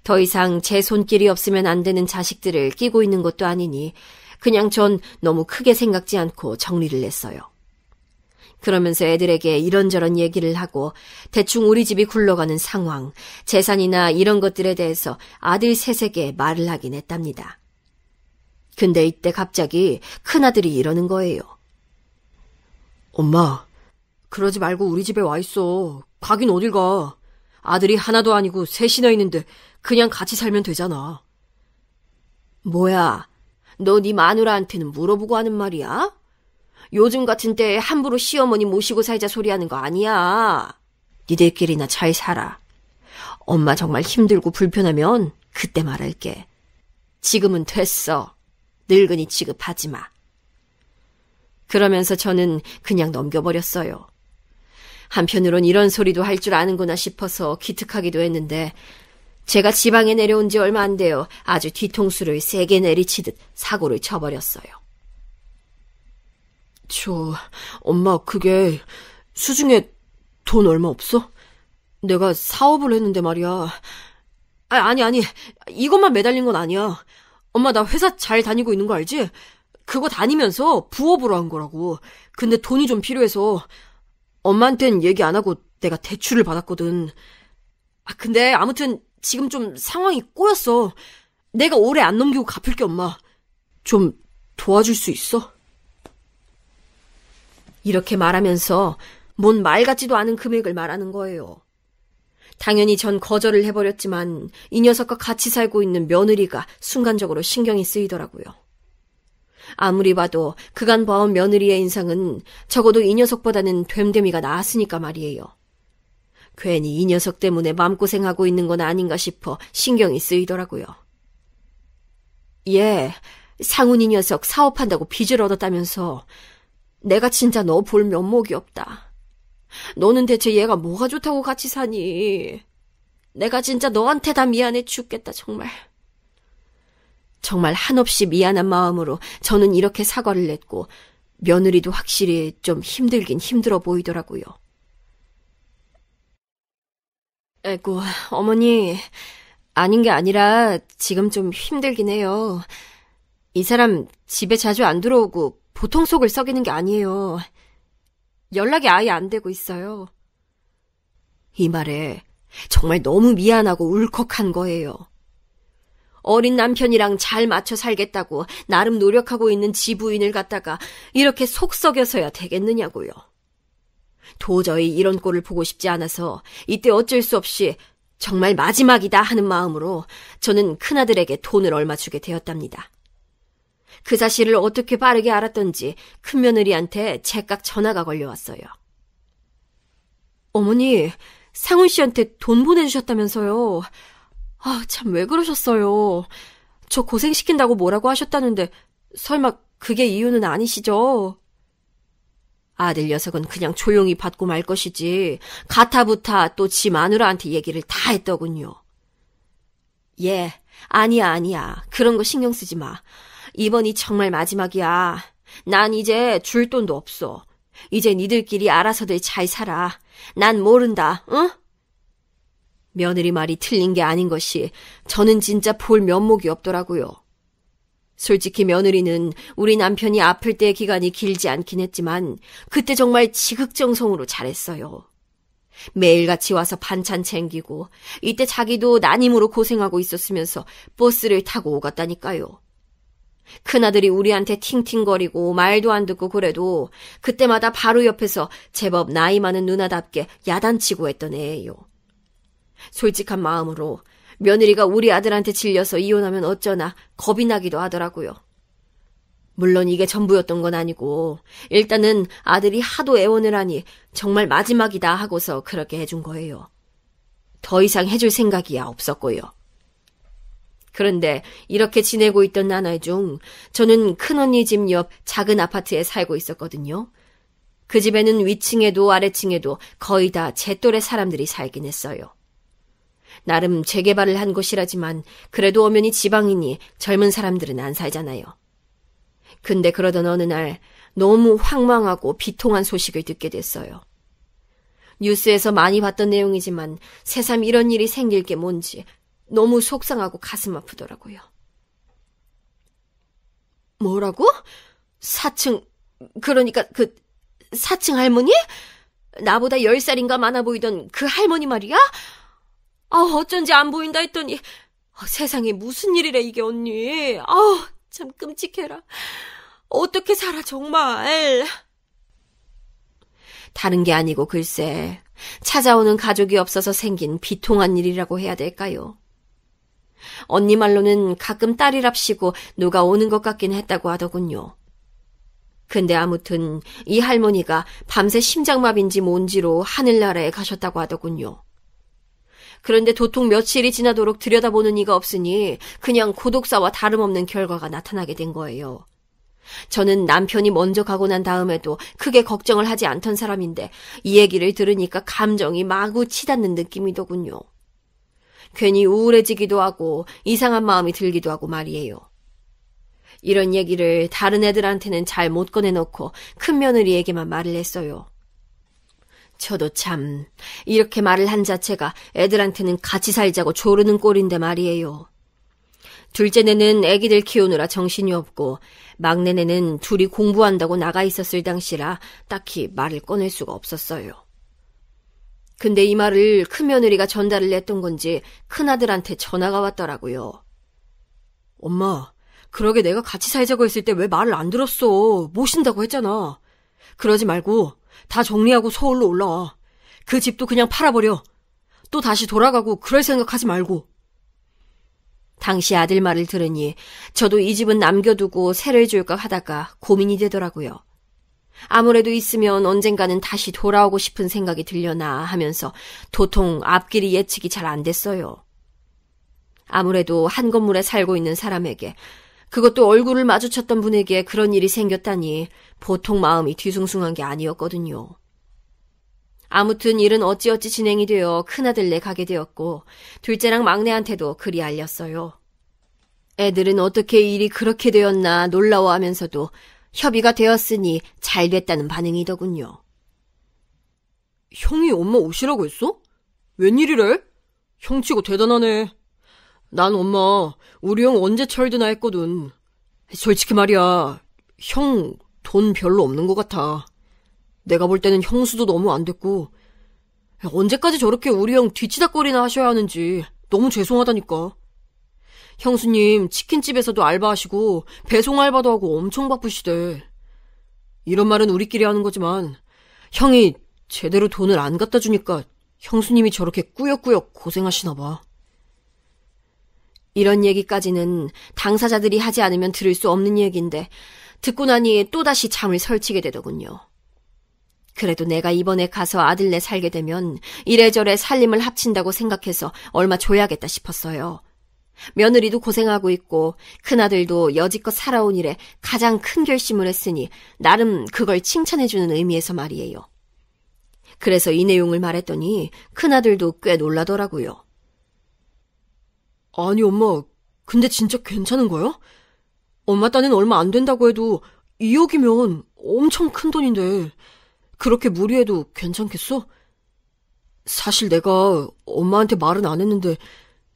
Speaker 2: 더 이상 제 손길이 없으면 안 되는 자식들을 끼고 있는 것도 아니니 그냥 전 너무 크게 생각지 않고 정리를 했어요. 그러면서 애들에게 이런저런 얘기를 하고 대충 우리 집이 굴러가는 상황, 재산이나 이런 것들에 대해서 아들 셋에게 말을 하긴 했답니다. 근데 이때 갑자기 큰아들이 이러는 거예요.
Speaker 4: 엄마, 그러지 말고 우리 집에 와 있어. 가긴 어딜 가. 아들이 하나도 아니고 셋이나 있는데 그냥 같이 살면 되잖아.
Speaker 2: 뭐야, 너 네 마누라한테는 물어보고 하는 말이야? 요즘 같은 때에 함부로 시어머니 모시고 살자 소리하는 거 아니야. 니들끼리나 잘 살아. 엄마 정말 힘들고 불편하면 그때 말할게. 지금은 됐어. 늙은이 취급하지 마. 그러면서 저는 그냥 넘겨버렸어요. 한편으론 이런 소리도 할 줄 아는구나 싶어서 기특하기도 했는데 제가 지방에 내려온 지 얼마 안 되어 아주 뒤통수를 세게 내리치듯 사고를 쳐버렸어요.
Speaker 4: 엄마 그게 수중에 돈 얼마 없어? 내가 사업을 했는데 말이야. 아니 이것만 매달린 건 아니야. 엄마 나 회사 잘 다니고 있는 거 알지? 그거 다니면서 부업으로 한 거라고. 근데 돈이 좀 필요해서 엄마한텐 얘기 안 하고 내가 대출을 받았거든. 근데 아무튼 지금 좀 상황이 꼬였어. 내가 오래 안 넘기고 갚을게 엄마. 좀 도와줄 수 있어?
Speaker 2: 이렇게 말하면서 뭔 말 같지도 않은 금액을 말하는 거예요. 당연히 전 거절을 해버렸지만 이 녀석과 같이 살고 있는 며느리가 순간적으로 신경이 쓰이더라고요. 아무리 봐도 그간 봐온 며느리의 인상은 적어도 이 녀석보다는 됨됨이가 나았으니까 말이에요. 괜히 이 녀석 때문에 마음고생하고 있는 건 아닌가 싶어 신경이 쓰이더라고요. 얘, 상훈이 녀석 사업한다고 빚을 얻었다면서 내가 진짜 너 볼 면목이 없다. 너는 대체 얘가 뭐가 좋다고 같이 사니? 내가 진짜 너한테 다 미안해 죽겠다, 정말. 정말 한없이 미안한 마음으로 저는 이렇게 사과를 냈고 며느리도 확실히 좀 힘들긴 힘들어 보이더라고요. 아이고, 어머니, 아닌 게 아니라 지금 좀 힘들긴 해요. 이 사람 집에 자주 안 들어오고 보통 속을 썩이는 게 아니에요. 연락이 아예 안 되고 있어요. 이 말에 정말 너무 미안하고 울컥한 거예요. 어린 남편이랑 잘 맞춰 살겠다고 나름 노력하고 있는 지부인을 갖다가 이렇게 속 썩여서야 되겠느냐고요. 도저히 이런 꼴을 보고 싶지 않아서 이때 어쩔 수 없이 정말 마지막이다 하는 마음으로 저는 큰아들에게 돈을 얼마 주게 되었답니다. 그 사실을 어떻게 빠르게 알았던지 큰며느리한테 제깍 전화가 걸려왔어요. 어머니, 상훈 씨한테 돈 보내주셨다면서요. 아, 참 왜 그러셨어요. 저 고생시킨다고 뭐라고 하셨다는데 설마 그게 이유는 아니시죠? 아들 녀석은 그냥 조용히 받고 말 것이지 가타부타 또 지 마누라한테 얘기를 다 했더군요. 예, 아니야. 그런 거 신경 쓰지 마. 이번이 정말 마지막이야. 난 이제 줄 돈도 없어. 이제 니들끼리 알아서들 잘 살아. 난 모른다, 응? 며느리 말이 틀린 게 아닌 것이 저는 진짜 볼 면목이 없더라고요. 솔직히 며느리는 우리 남편이 아플 때의 기간이 길지 않긴 했지만 그때 정말 지극정성으로 잘했어요. 매일같이 와서 반찬 챙기고 이때 자기도 난임으로 고생하고 있었으면서 버스를 타고 오갔다니까요. 큰아들이 우리한테 팅팅거리고 말도 안 듣고 그래도 그때마다 바로 옆에서 제법 나이 많은 누나답게 야단치고 했던 애예요. 솔직한 마음으로 며느리가 우리 아들한테 질려서 이혼하면 어쩌나 겁이 나기도 하더라고요. 물론 이게 전부였던 건 아니고 일단은 아들이 하도 애원을 하니 정말 마지막이다 하고서 그렇게 해준 거예요. 더 이상 해줄 생각이야 없었고요. 그런데 이렇게 지내고 있던 나날 중 저는 큰언니 집 옆 작은 아파트에 살고 있었거든요. 그 집에는 위층에도 아래층에도 거의 다 제 또래 사람들이 살긴 했어요. 나름 재개발을 한 곳이라지만 그래도 엄연히 지방이니 젊은 사람들은 안 살잖아요. 근데 그러던 어느 날 너무 황망하고 비통한 소식을 듣게 됐어요. 뉴스에서 많이 봤던 내용이지만 새삼 이런 일이 생길 게 뭔지 너무 속상하고 가슴 아프더라고요. 뭐라고? 4층, 그러니까 그 4층 할머니? 나보다 10살인가 많아 보이던 그 할머니 말이야? 어쩐지 안 보인다 했더니 세상에 무슨 일이래 이게 언니. 참 끔찍해라. 어떻게 살아 정말. 다른 게 아니고 글쎄 찾아오는 가족이 없어서 생긴 비통한 일이라고 해야 될까요? 언니 말로는 가끔 딸이랍시고 누가 오는 것 같긴 했다고 하더군요. 근데 아무튼 이 할머니가 밤새 심장마비인지 뭔지로 하늘나라에 가셨다고 하더군요. 그런데 도통 며칠이 지나도록 들여다보는 이가 없으니 그냥 고독사와 다름없는 결과가 나타나게 된 거예요. 저는 남편이 먼저 가고 난 다음에도 크게 걱정을 하지 않던 사람인데 이 얘기를 들으니까 감정이 마구 치닫는 느낌이더군요. 괜히 우울해지기도 하고 이상한 마음이 들기도 하고 말이에요. 이런 얘기를 다른 애들한테는 잘 못 꺼내놓고 큰며느리에게만 말을 했어요. 저도 참 이렇게 말을 한 자체가 애들한테는 같이 살자고 조르는 꼴인데 말이에요. 둘째네는 애기들 키우느라 정신이 없고 막내네는 둘이 공부한다고 나가 있었을 당시라 딱히 말을 꺼낼 수가 없었어요. 근데 이 말을 큰며느리가 전달을 했던 건지 큰아들한테 전화가 왔더라고요. 엄마, 그러게 내가 같이 살자고 했을 때 왜 말을 안 들었어. 모신다고 했잖아. 그러지 말고
Speaker 4: 다 정리하고 서울로 올라와. 그 집도 그냥 팔아버려. 또 다시 돌아가고 그럴 생각하지 말고.
Speaker 2: 당시 아들 말을 들으니 저도 이 집은 남겨두고 새를 줄까 하다가 고민이 되더라고요. 아무래도 있으면 언젠가는 다시 돌아오고 싶은 생각이 들려나 하면서 도통 앞길이 예측이 잘 안 됐어요. 아무래도 한 건물에 살고 있는 사람에게, 그것도 얼굴을 마주쳤던 분에게 그런 일이 생겼다니 보통 마음이 뒤숭숭한 게 아니었거든요. 아무튼 일은 어찌어찌 진행이 되어 큰아들네 가게 되었고 둘째랑 막내한테도 그리 알렸어요. 애들은 어떻게 일이 그렇게 되었나 놀라워하면서도 협의가 되었으니 잘 됐다는 반응이더군요.
Speaker 4: 형이 엄마 오시라고 했어? 웬일이래? 형치고 대단하네. 난 엄마 우리 형 언제 철드나 했거든. 솔직히 말이야, 형 돈 별로 없는 것 같아. 내가 볼 때는 형수도 너무 안 됐고, 언제까지 저렇게 우리 형 뒤치다꺼리나 하셔야 하는지 너무 죄송하다니까. 형수님 치킨집에서도 알바하시고 배송 알바도 하고 엄청 바쁘시대. 이런 말은 우리끼리 하는 거지만 형이 제대로 돈을 안 갖다 주니까 형수님이 저렇게 꾸역꾸역 고생하시나 봐.
Speaker 2: 이런 얘기까지는 당사자들이 하지 않으면 들을 수 없는 얘기인데 듣고 나니 또다시 잠을 설치게 되더군요. 그래도 내가 이번에 가서 아들네 살게 되면 이래저래 살림을 합친다고 생각해서 얼마 줘야겠다 싶었어요. 며느리도 고생하고 있고 큰아들도 여지껏 살아온 일에 가장 큰 결심을 했으니 나름 그걸 칭찬해주는 의미에서 말이에요. 그래서 이 내용을 말했더니 큰아들도 꽤 놀라더라고요.
Speaker 4: 아니 엄마, 근데 진짜 괜찮은 거야? 엄마 딴엔 얼마 안 된다고 해도 2억이면 엄청 큰 돈인데 그렇게 무리해도 괜찮겠어? 사실 내가 엄마한테 말은 안 했는데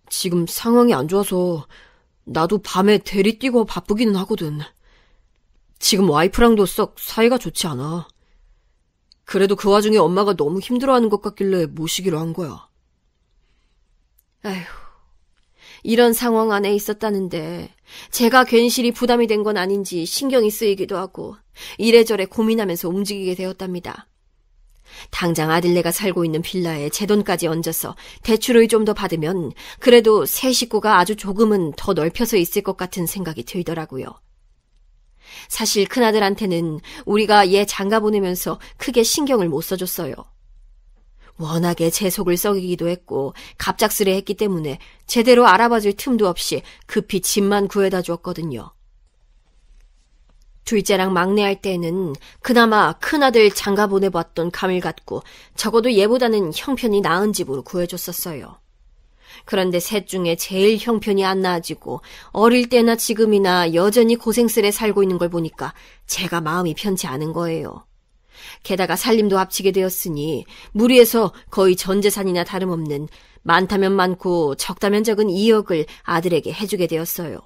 Speaker 4: 지금 상황이 안 좋아서 나도 밤에 대리 뛰고 바쁘기는 하거든. 지금 와이프랑도 썩 사이가 좋지 않아. 그래도 그 와중에 엄마가 너무 힘들어하는 것 같길래 모시기로 한 거야.
Speaker 2: 아휴, 이런 상황 안에 있었다는데 제가 괜시리 부담이 된 건 아닌지 신경이 쓰이기도 하고 이래저래 고민하면서 움직이게 되었답니다. 당장 아들네가 살고 있는 빌라에 제 돈까지 얹어서 대출을 좀 더 받으면 그래도 세 식구가 아주 조금은 더 넓혀서 있을 것 같은 생각이 들더라고요. 사실 큰아들한테는 우리가 얘 장가 보내면서 크게 신경을 못 써줬어요. 워낙에 제 속을 썩이기도 했고 갑작스레 했기 때문에 제대로 알아봐줄 틈도 없이 급히 집만 구해다 주었거든요. 둘째랑 막내 할 때는 그나마 큰아들 장가 보내봤던 감을 갖고 적어도 얘보다는 형편이 나은 집으로 구해줬었어요. 그런데 셋 중에 제일 형편이 안 나아지고 어릴 때나 지금이나 여전히 고생스레 살고 있는 걸 보니까 제가 마음이 편치 않은 거예요. 게다가 살림도 합치게 되었으니 무리해서 거의 전 재산이나 다름없는 많다면 많고 적다면 적은 2억을 아들에게 해주게 되었어요.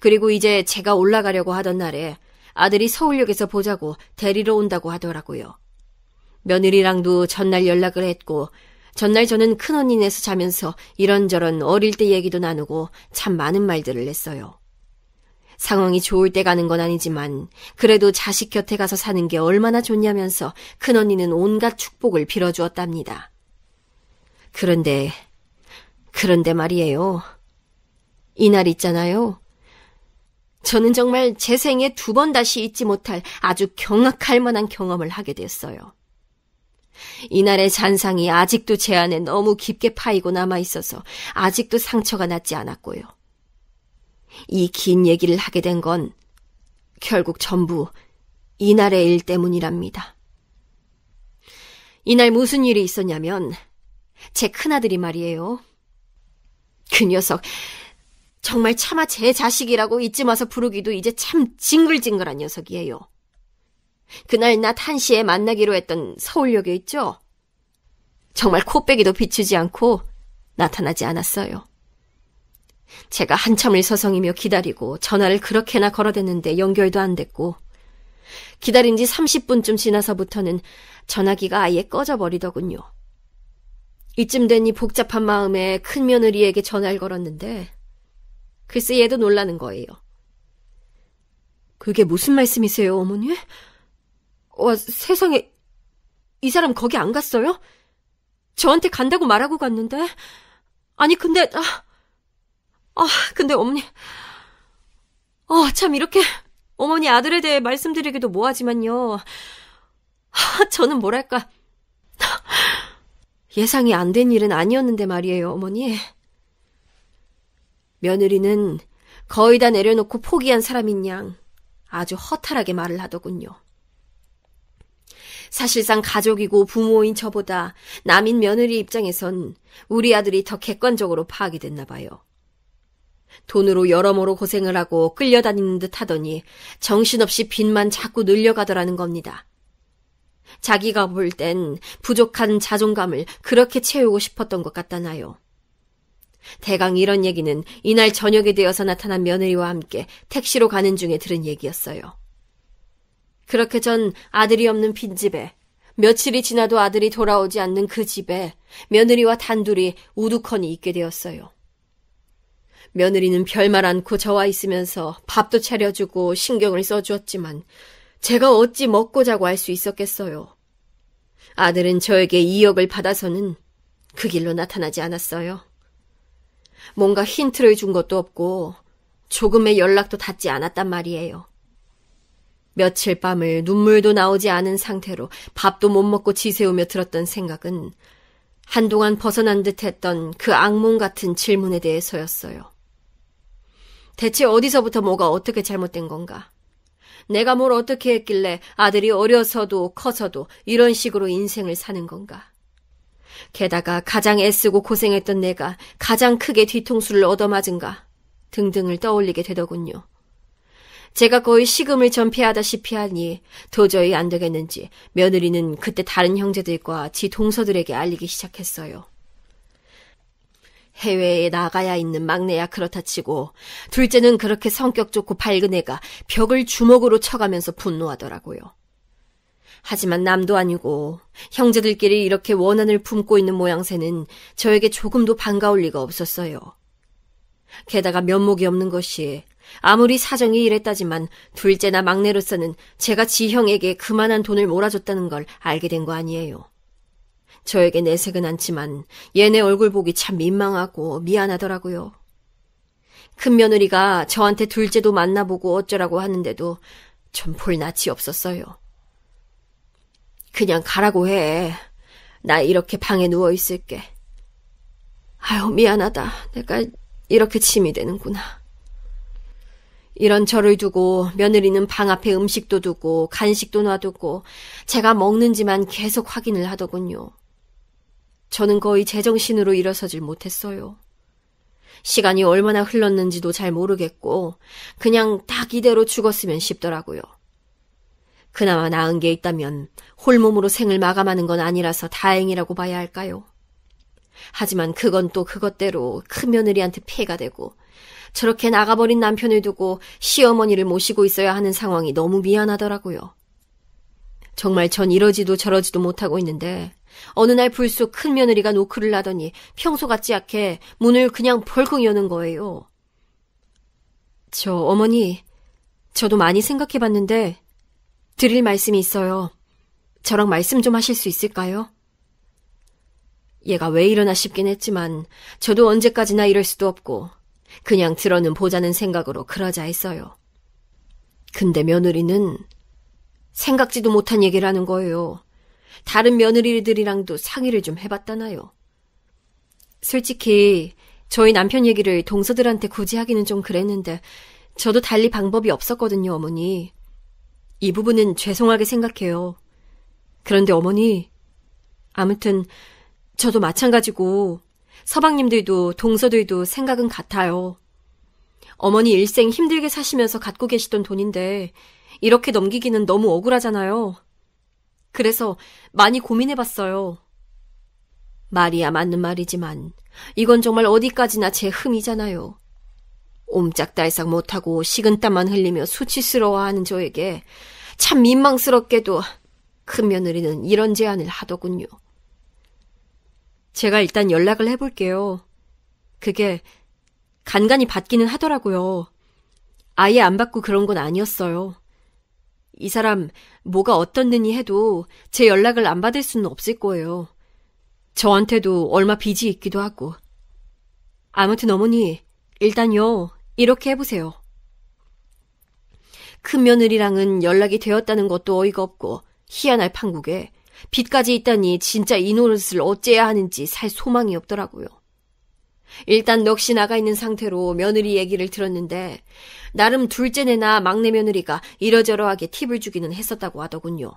Speaker 2: 그리고 이제 제가 올라가려고 하던 날에 아들이 서울역에서 보자고 데리러 온다고 하더라고요. 며느리랑도 전날 연락을 했고 전날 저는 큰언니네서 자면서 이런저런 어릴 때 얘기도 나누고 참 많은 말들을 했어요. 상황이 좋을 때 가는 건 아니지만 그래도 자식 곁에 가서 사는 게 얼마나 좋냐면서 큰언니는 온갖 축복을 빌어주었답니다. 그런데 말이에요. 이날 있잖아요. 저는 정말 제 생에 2번 다시 잊지 못할 아주 경악할 만한 경험을 하게 됐어요. 이날의 잔상이 아직도 제 안에 너무 깊게 파이고 남아있어서 아직도 상처가 낫지 않았고요. 이 긴 얘기를 하게 된 건 결국 전부 이날의 일 때문이랍니다. 이날 무슨 일이 있었냐면 제 큰아들이 말이에요. 그 녀석 정말 차마 제 자식이라고 이쯤 와서 부르기도 이제 참 징글징글한 녀석이에요. 그날 낮 1시에 만나기로 했던 서울역에 있죠? 정말 코빼기도 비추지 않고 나타나지 않았어요. 제가 한참을 서성이며 기다리고 전화를 그렇게나 걸어댔는데 연결도 안 됐고 기다린 지 30분쯤 지나서부터는 전화기가 아예 꺼져버리더군요. 이쯤 되니 복잡한 마음에 큰며느리에게 전화를 걸었는데 글쎄 얘도 놀라는 거예요. 그게 무슨 말씀이세요, 어머니? 와, 세상에 이 사람 거기 안 갔어요? 저한테 간다고 말하고 갔는데. 아니, 근데, 근데 어머니. 참 이렇게 어머니 아들에 대해 말씀드리기도 뭐하지만요. 저는 뭐랄까. 예상이 안 된 일은 아니었는데 말이에요, 어머니. 며느리는 거의 다 내려놓고 포기한 사람인 양 아주 허탈하게 말을 하더군요. 사실상 가족이고 부모인 저보다 남인 며느리 입장에선 우리 아들이 더 객관적으로 파악이 됐나 봐요. 돈으로 여러모로 고생을 하고 끌려다니는 듯 하더니 정신없이 빚만 자꾸 늘려가더라는 겁니다. 자기가 볼 땐 부족한 자존감을 그렇게 채우고 싶었던 것 같다나요. 대강 이런 얘기는 이날 저녁에 되어서 나타난 며느리와 함께 택시로 가는 중에 들은 얘기였어요. 그렇게 전 아들이 없는 빈집에, 며칠이 지나도 아들이 돌아오지 않는 그 집에 며느리와 단둘이 우두커니 있게 되었어요. 며느리는 별말 않고 저와 있으면서 밥도 차려주고 신경을 써주었지만 제가 어찌 먹고 자고 할 수 있었겠어요. 아들은 저에게 2억을 받아서는 그 길로 나타나지 않았어요. 뭔가 힌트를 준 것도 없고 조금의 연락도 닿지 않았단 말이에요. 며칠 밤을 눈물도 나오지 않은 상태로 밥도 못 먹고 지새우며 들었던 생각은 한동안 벗어난 듯 했던 그 악몽 같은 질문에 대해서였어요. 대체 어디서부터 뭐가 어떻게 잘못된 건가? 내가 뭘 어떻게 했길래 아들이 어려서도 커서도 이런 식으로 인생을 사는 건가? 게다가 가장 애쓰고 고생했던 내가 가장 크게 뒤통수를 얻어맞은가? 등등을 떠올리게 되더군요. 제가 거의 식음을 전폐하다시피 하니 도저히 안 되겠는지 며느리는 그때 다른 형제들과 지 동서들에게 알리기 시작했어요. 해외에 나가야 있는 막내야 그렇다 치고 둘째는 그렇게 성격 좋고 밝은 애가 벽을 주먹으로 쳐가면서 분노하더라고요. 하지만 남도 아니고 형제들끼리 이렇게 원한을 품고 있는 모양새는 저에게 조금도 반가울 리가 없었어요. 게다가 면목이 없는 것이 아무리 사정이 이랬다지만 둘째나 막내로서는 제가 지형에게 그만한 돈을 몰아줬다는 걸 알게 된 거 아니에요. 저에게 내색은 않지만 얘네 얼굴 보기 참 민망하고 미안하더라고요. 큰 며느리가 저한테 둘째도 만나보고 어쩌라고 하는데도 전 볼 낯이 없었어요. 그냥 가라고 해. 나 이렇게 방에 누워있을게. 아유, 미안하다. 내가 이렇게 침이 되는구나. 이런 저를 두고 며느리는 방 앞에 음식도 두고 간식도 놔두고 제가 먹는지만 계속 확인을 하더군요. 저는 거의 제정신으로 일어서질 못했어요. 시간이 얼마나 흘렀는지도 잘 모르겠고 그냥 딱 이대로 죽었으면 싶더라고요. 그나마 나은 게 있다면 홀몸으로 생을 마감하는 건 아니라서 다행이라고 봐야 할까요? 하지만 그건 또 그것대로 큰 며느리한테 피해가 되고 저렇게 나가버린 남편을 두고 시어머니를 모시고 있어야 하는 상황이 너무 미안하더라고요. 정말 전 이러지도 저러지도 못하고 있는데 어느 날 불쑥 큰 며느리가 노크를 하더니 평소 같지 않게 문을 그냥 벌컥 여는 거예요. 저 어머니, 저도 많이 생각해봤는데 드릴 말씀이 있어요. 저랑 말씀 좀 하실 수 있을까요? 얘가 왜 이러나 싶긴 했지만 저도 언제까지나 이럴 수도 없고 그냥 들어는 보자는 생각으로 그러자 했어요. 근데 며느리는 생각지도 못한 얘기를 하는 거예요. 다른 며느리들이랑도 상의를 좀 해봤다나요. 솔직히 저희 남편 얘기를 동서들한테 굳이 하기는 좀 그랬는데 저도 달리 방법이 없었거든요, 어머니. 이 부분은 죄송하게 생각해요. 그런데 어머니, 아무튼 저도 마찬가지고 서방님들도 동서들도 생각은 같아요. 어머니 일생 힘들게 사시면서 갖고 계시던 돈인데 이렇게 넘기기는 너무 억울하잖아요. 그래서 많이 고민해봤어요. 말이야 맞는 말이지만 이건 정말 어디까지나 제 흠이잖아요. 옴짝달싹 못하고 식은땀만 흘리며 수치스러워하는 저에게 참 민망스럽게도 큰 며느리는 이런 제안을 하더군요. 제가 일단 연락을 해볼게요. 그게 간간히 받기는 하더라고요. 아예 안 받고 그런 건 아니었어요. 이 사람 뭐가 어떻느니 해도 제 연락을 안 받을 수는 없을 거예요. 저한테도 얼마 빚이 있기도 하고. 아무튼 어머니, 일단요, 이렇게 해보세요. 큰며느리랑은 연락이 되었다는 것도 어이가 없고 희한할 판국에 빚까지 있다니 진짜 이 노릇을 어째야 하는지 살 소망이 없더라고요. 일단 넋이 나가 있는 상태로 며느리 얘기를 들었는데 나름 둘째네나 막내 며느리가 이러저러하게 팁을 주기는 했었다고 하더군요.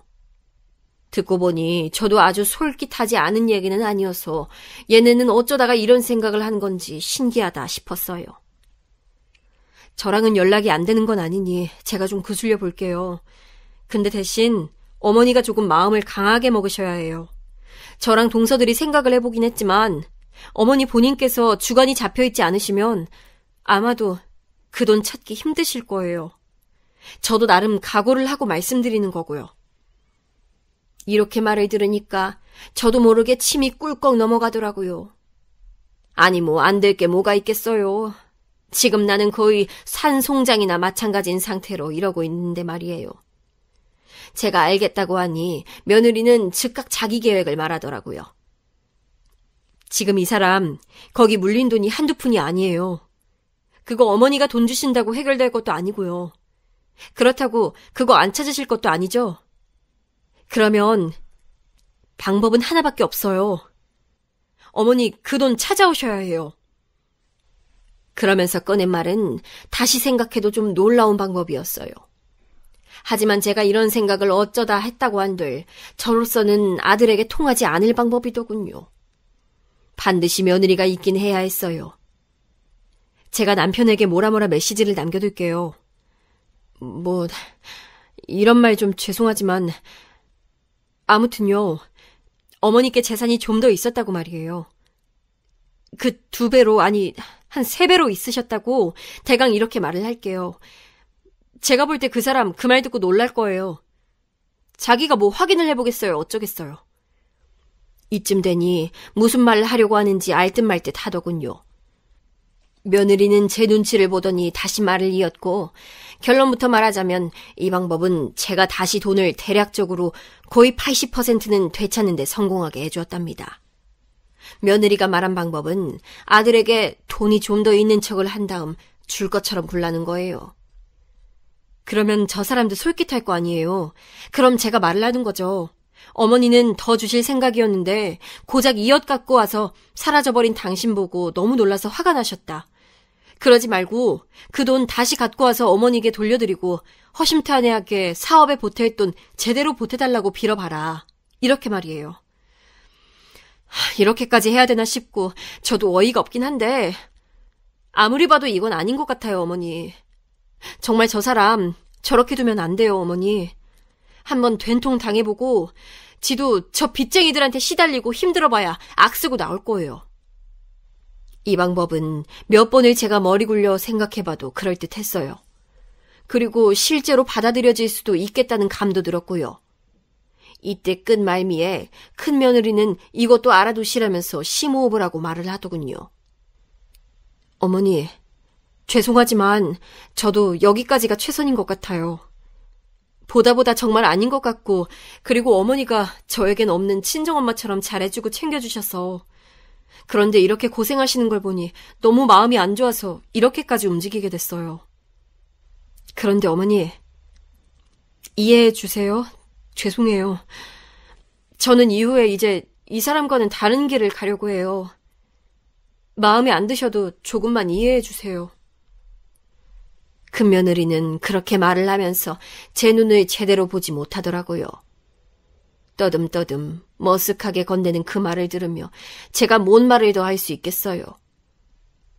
Speaker 2: 듣고 보니 저도 아주 솔깃하지 않은 얘기는 아니어서 얘네는 어쩌다가 이런 생각을 한 건지 신기하다 싶었어요. 저랑은 연락이 안 되는 건 아니니 제가 좀 구슬려 볼게요. 근데 대신 어머니가 조금 마음을 강하게 먹으셔야 해요. 저랑 동서들이 생각을 해보긴 했지만 어머니 본인께서 주관이 잡혀있지 않으시면 아마도 그 돈 찾기 힘드실 거예요. 저도 나름 각오를 하고 말씀드리는 거고요. 이렇게 말을 들으니까 저도 모르게 침이 꿀꺽 넘어가더라고요. 아니 뭐 안 될 게 뭐가 있겠어요. 지금 나는 거의 산송장이나 마찬가지인 상태로 이러고 있는데 말이에요. 제가 알겠다고 하니 며느리는 즉각 자기 계획을 말하더라고요. 지금 이 사람 거기 물린 돈이 한두 푼이 아니에요. 그거 어머니가 돈 주신다고 해결될 것도 아니고요. 그렇다고 그거 안 찾으실 것도 아니죠? 그러면 방법은 하나밖에 없어요. 어머니 그 돈 찾아오셔야 해요. 그러면서 꺼낸 말은 다시 생각해도 좀 놀라운 방법이었어요. 하지만 제가 이런 생각을 어쩌다 했다고 한들 저로서는 아들에게 통하지 않을 방법이더군요. 반드시 며느리가 있긴 해야 했어요. 제가 남편에게 뭐라 메시지를 남겨둘게요. 이런 말 좀 죄송하지만 아무튼요. 어머니께 재산이 좀 더 있었다고 말이에요. 그 2배로 아니 한 3배로 있으셨다고 대강 이렇게 말을 할게요. 제가 볼 때 그 사람 그 말 듣고 놀랄 거예요. 자기가 뭐 확인을 해보겠어요. 어쩌겠어요. 이쯤 되니 무슨 말을 하려고 하는지 알듯 말듯 하더군요. 며느리는 제 눈치를 보더니 다시 말을 이었고 결론부터 말하자면 이 방법은 제가 다시 돈을 대략적으로 거의 80%는 되찾는 데 성공하게 해주었답니다. 며느리가 말한 방법은 아들에게 돈이 좀 더 있는 척을 한 다음 줄 것처럼 굴라는 거예요. 그러면 저 사람도 솔깃할 거 아니에요. 그럼 제가 말을 하는 거죠. 어머니는 더 주실 생각이었는데 고작 이 엿 갖고 와서 사라져버린 당신 보고 너무 놀라서 화가 나셨다. 그러지 말고 그 돈 다시 갖고 와서 어머니에게 돌려드리고 허심탄회하게 사업에 보탤 돈 제대로 보태달라고 빌어봐라. 이렇게 말이에요. 이렇게까지 해야 되나 싶고 저도 어이가 없긴 한데 아무리 봐도 이건 아닌 것 같아요, 어머니. 정말 저 사람 저렇게 두면 안 돼요, 어머니. 한번 된통 당해보고 지도 저 빚쟁이들한테 시달리고 힘들어봐야 악쓰고 나올 거예요. 이 방법은 몇 번을 제가 머리 굴려 생각해봐도 그럴듯했어요. 그리고 실제로 받아들여질 수도 있겠다는 감도 들었고요. 이때 끝 말미에 큰며느리는 이것도 알아두시라면서 심호흡을 하고 말을 하더군요. 어머니, 죄송하지만 저도 여기까지가 최선인 것 같아요. 보다 정말 아닌 것 같고 그리고 어머니가 저에겐 없는 친정엄마처럼 잘해주고 챙겨주셔서 그런데 이렇게 고생하시는 걸 보니 너무 마음이 안 좋아서 이렇게까지 움직이게 됐어요. 그런데 어머니, 이해해 주세요. 죄송해요. 저는 이후에 이제 이 사람과는 다른 길을 가려고 해요. 마음에 안 드셔도 조금만 이해해 주세요. 큰며느리는 그렇게 말을 하면서 제 눈을 제대로 보지 못하더라고요. 떠듬떠듬 머쓱하게 건네는 그 말을 들으며 제가 뭔 말을 더 할 수 있겠어요.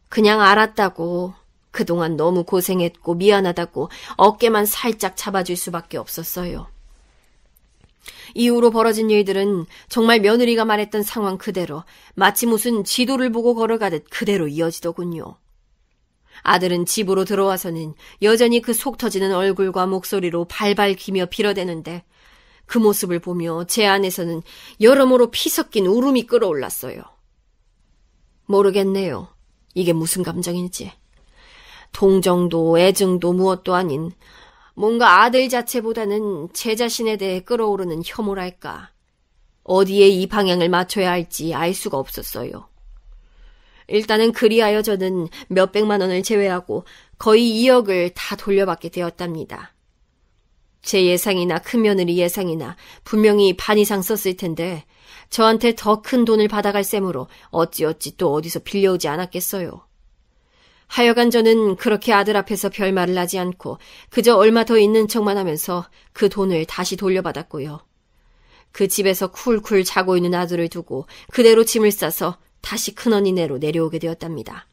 Speaker 2: 그냥 알았다고, 그동안 너무 고생했고 미안하다고 어깨만 살짝 잡아줄 수밖에 없었어요. 이후로 벌어진 일들은 정말 며느리가 말했던 상황 그대로 마치 무슨 지도를 보고 걸어가듯 그대로 이어지더군요. 아들은 집으로 들어와서는 여전히 그 속 터지는 얼굴과 목소리로 발발 기며 빌어대는데 그 모습을 보며 제 안에서는 여러모로 피 섞인 울음이 끓어올랐어요. 모르겠네요. 이게 무슨 감정인지. 동정도 애증도 무엇도 아닌 뭔가 아들 자체보다는 제 자신에 대해 끌어오르는 혐오랄까. 어디에 이 방향을 맞춰야 할지 알 수가 없었어요. 일단은 그리하여 저는 몇백만 원을 제외하고 거의 2억을 다 돌려받게 되었답니다. 제 예상이나 큰며느리 예상이나 분명히 반 이상 썼을 텐데 저한테 더 큰 돈을 받아갈 셈으로 어찌어찌 또 어디서 빌려오지 않았겠어요. 하여간 저는 그렇게 아들 앞에서 별말을 하지 않고 그저 얼마 더 있는 척만 하면서 그 돈을 다시 돌려받았고요. 그 집에서 쿨쿨 자고 있는 아들을 두고 그대로 짐을 싸서 다시 큰언니네로 내려오게 되었답니다.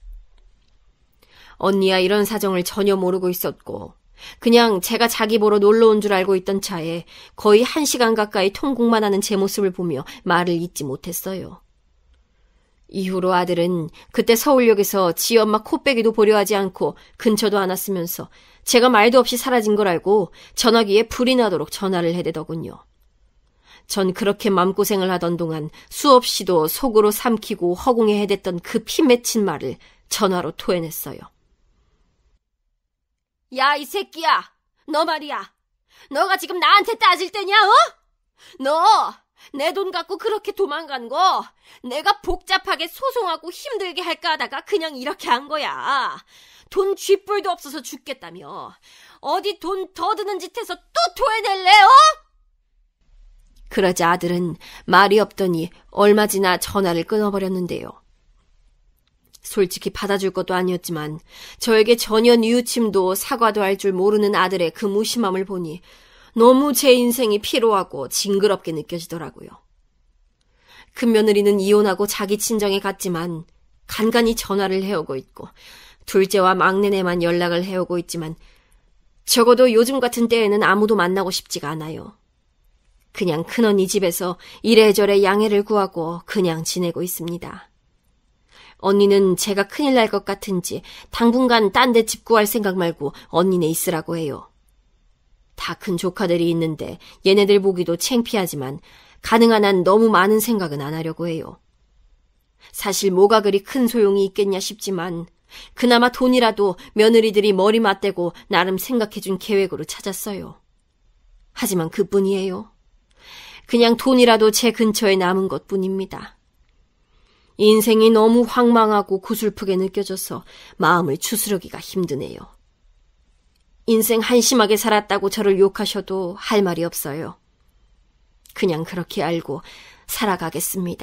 Speaker 2: 언니야 이런 사정을 전혀 모르고 있었고 그냥 제가 자기 보러 놀러 온 줄 알고 있던 차에 거의 1시간 가까이 통곡만 하는 제 모습을 보며 말을 잇지 못했어요. 이후로 아들은 그때 서울역에서 지 엄마 코빼기도 보려 하지 않고 근처도 안 왔으면서 제가 말도 없이 사라진 걸 알고 전화기에 불이 나도록 전화를 해대더군요. 전 그렇게 맘고생을 하던 동안 수없이도 속으로 삼키고 허공에 해댔던 그 피 맺힌 말을 전화로 토해냈어요. 야, 이 새끼야! 너 말이야! 너가 지금 나한테 따질 때냐, 어? 너! 내 돈 갖고 그렇게 도망간 거 내가 복잡하게 소송하고 힘들게 할까 하다가 그냥 이렇게 한 거야. 돈 쥐뿔도 없어서 죽겠다며. 어디 돈 더 드는 짓 해서 또 토해낼래, 어? 그러자 아들은 말이 없더니 얼마 지나 전화를 끊어버렸는데요. 솔직히 받아줄 것도 아니었지만 저에게 전혀 뉘우침도 사과도 할 줄 모르는 아들의 그 무심함을 보니 너무 제 인생이 피로하고 징그럽게 느껴지더라고요. 큰며느리는 이혼하고 자기 친정에 갔지만 간간히 전화를 해오고 있고 둘째와 막내네만 연락을 해오고 있지만 적어도 요즘 같은 때에는 아무도 만나고 싶지가 않아요. 그냥 큰언니 집에서 이래저래 양해를 구하고 그냥 지내고 있습니다. 언니는 제가 큰일 날 것 같은지 당분간 딴 데 집 구할 생각 말고 언니네 있으라고 해요. 다 큰 조카들이 있는데 얘네들 보기도 창피하지만 가능한 한 너무 많은 생각은 안 하려고 해요. 사실 뭐가 그리 큰 소용이 있겠냐 싶지만 그나마 돈이라도 며느리들이 머리 맞대고 나름 생각해준 계획으로 찾았어요. 하지만 그뿐이에요. 그냥 돈이라도 제 근처에 남은 것뿐입니다. 인생이 너무 황망하고 구슬프게 느껴져서 마음을 추스르기가 힘드네요. 인생 한심하게 살았다고 저를 욕하셔도 할 말이 없어요. 그냥 그렇게 알고 살아가겠습니다.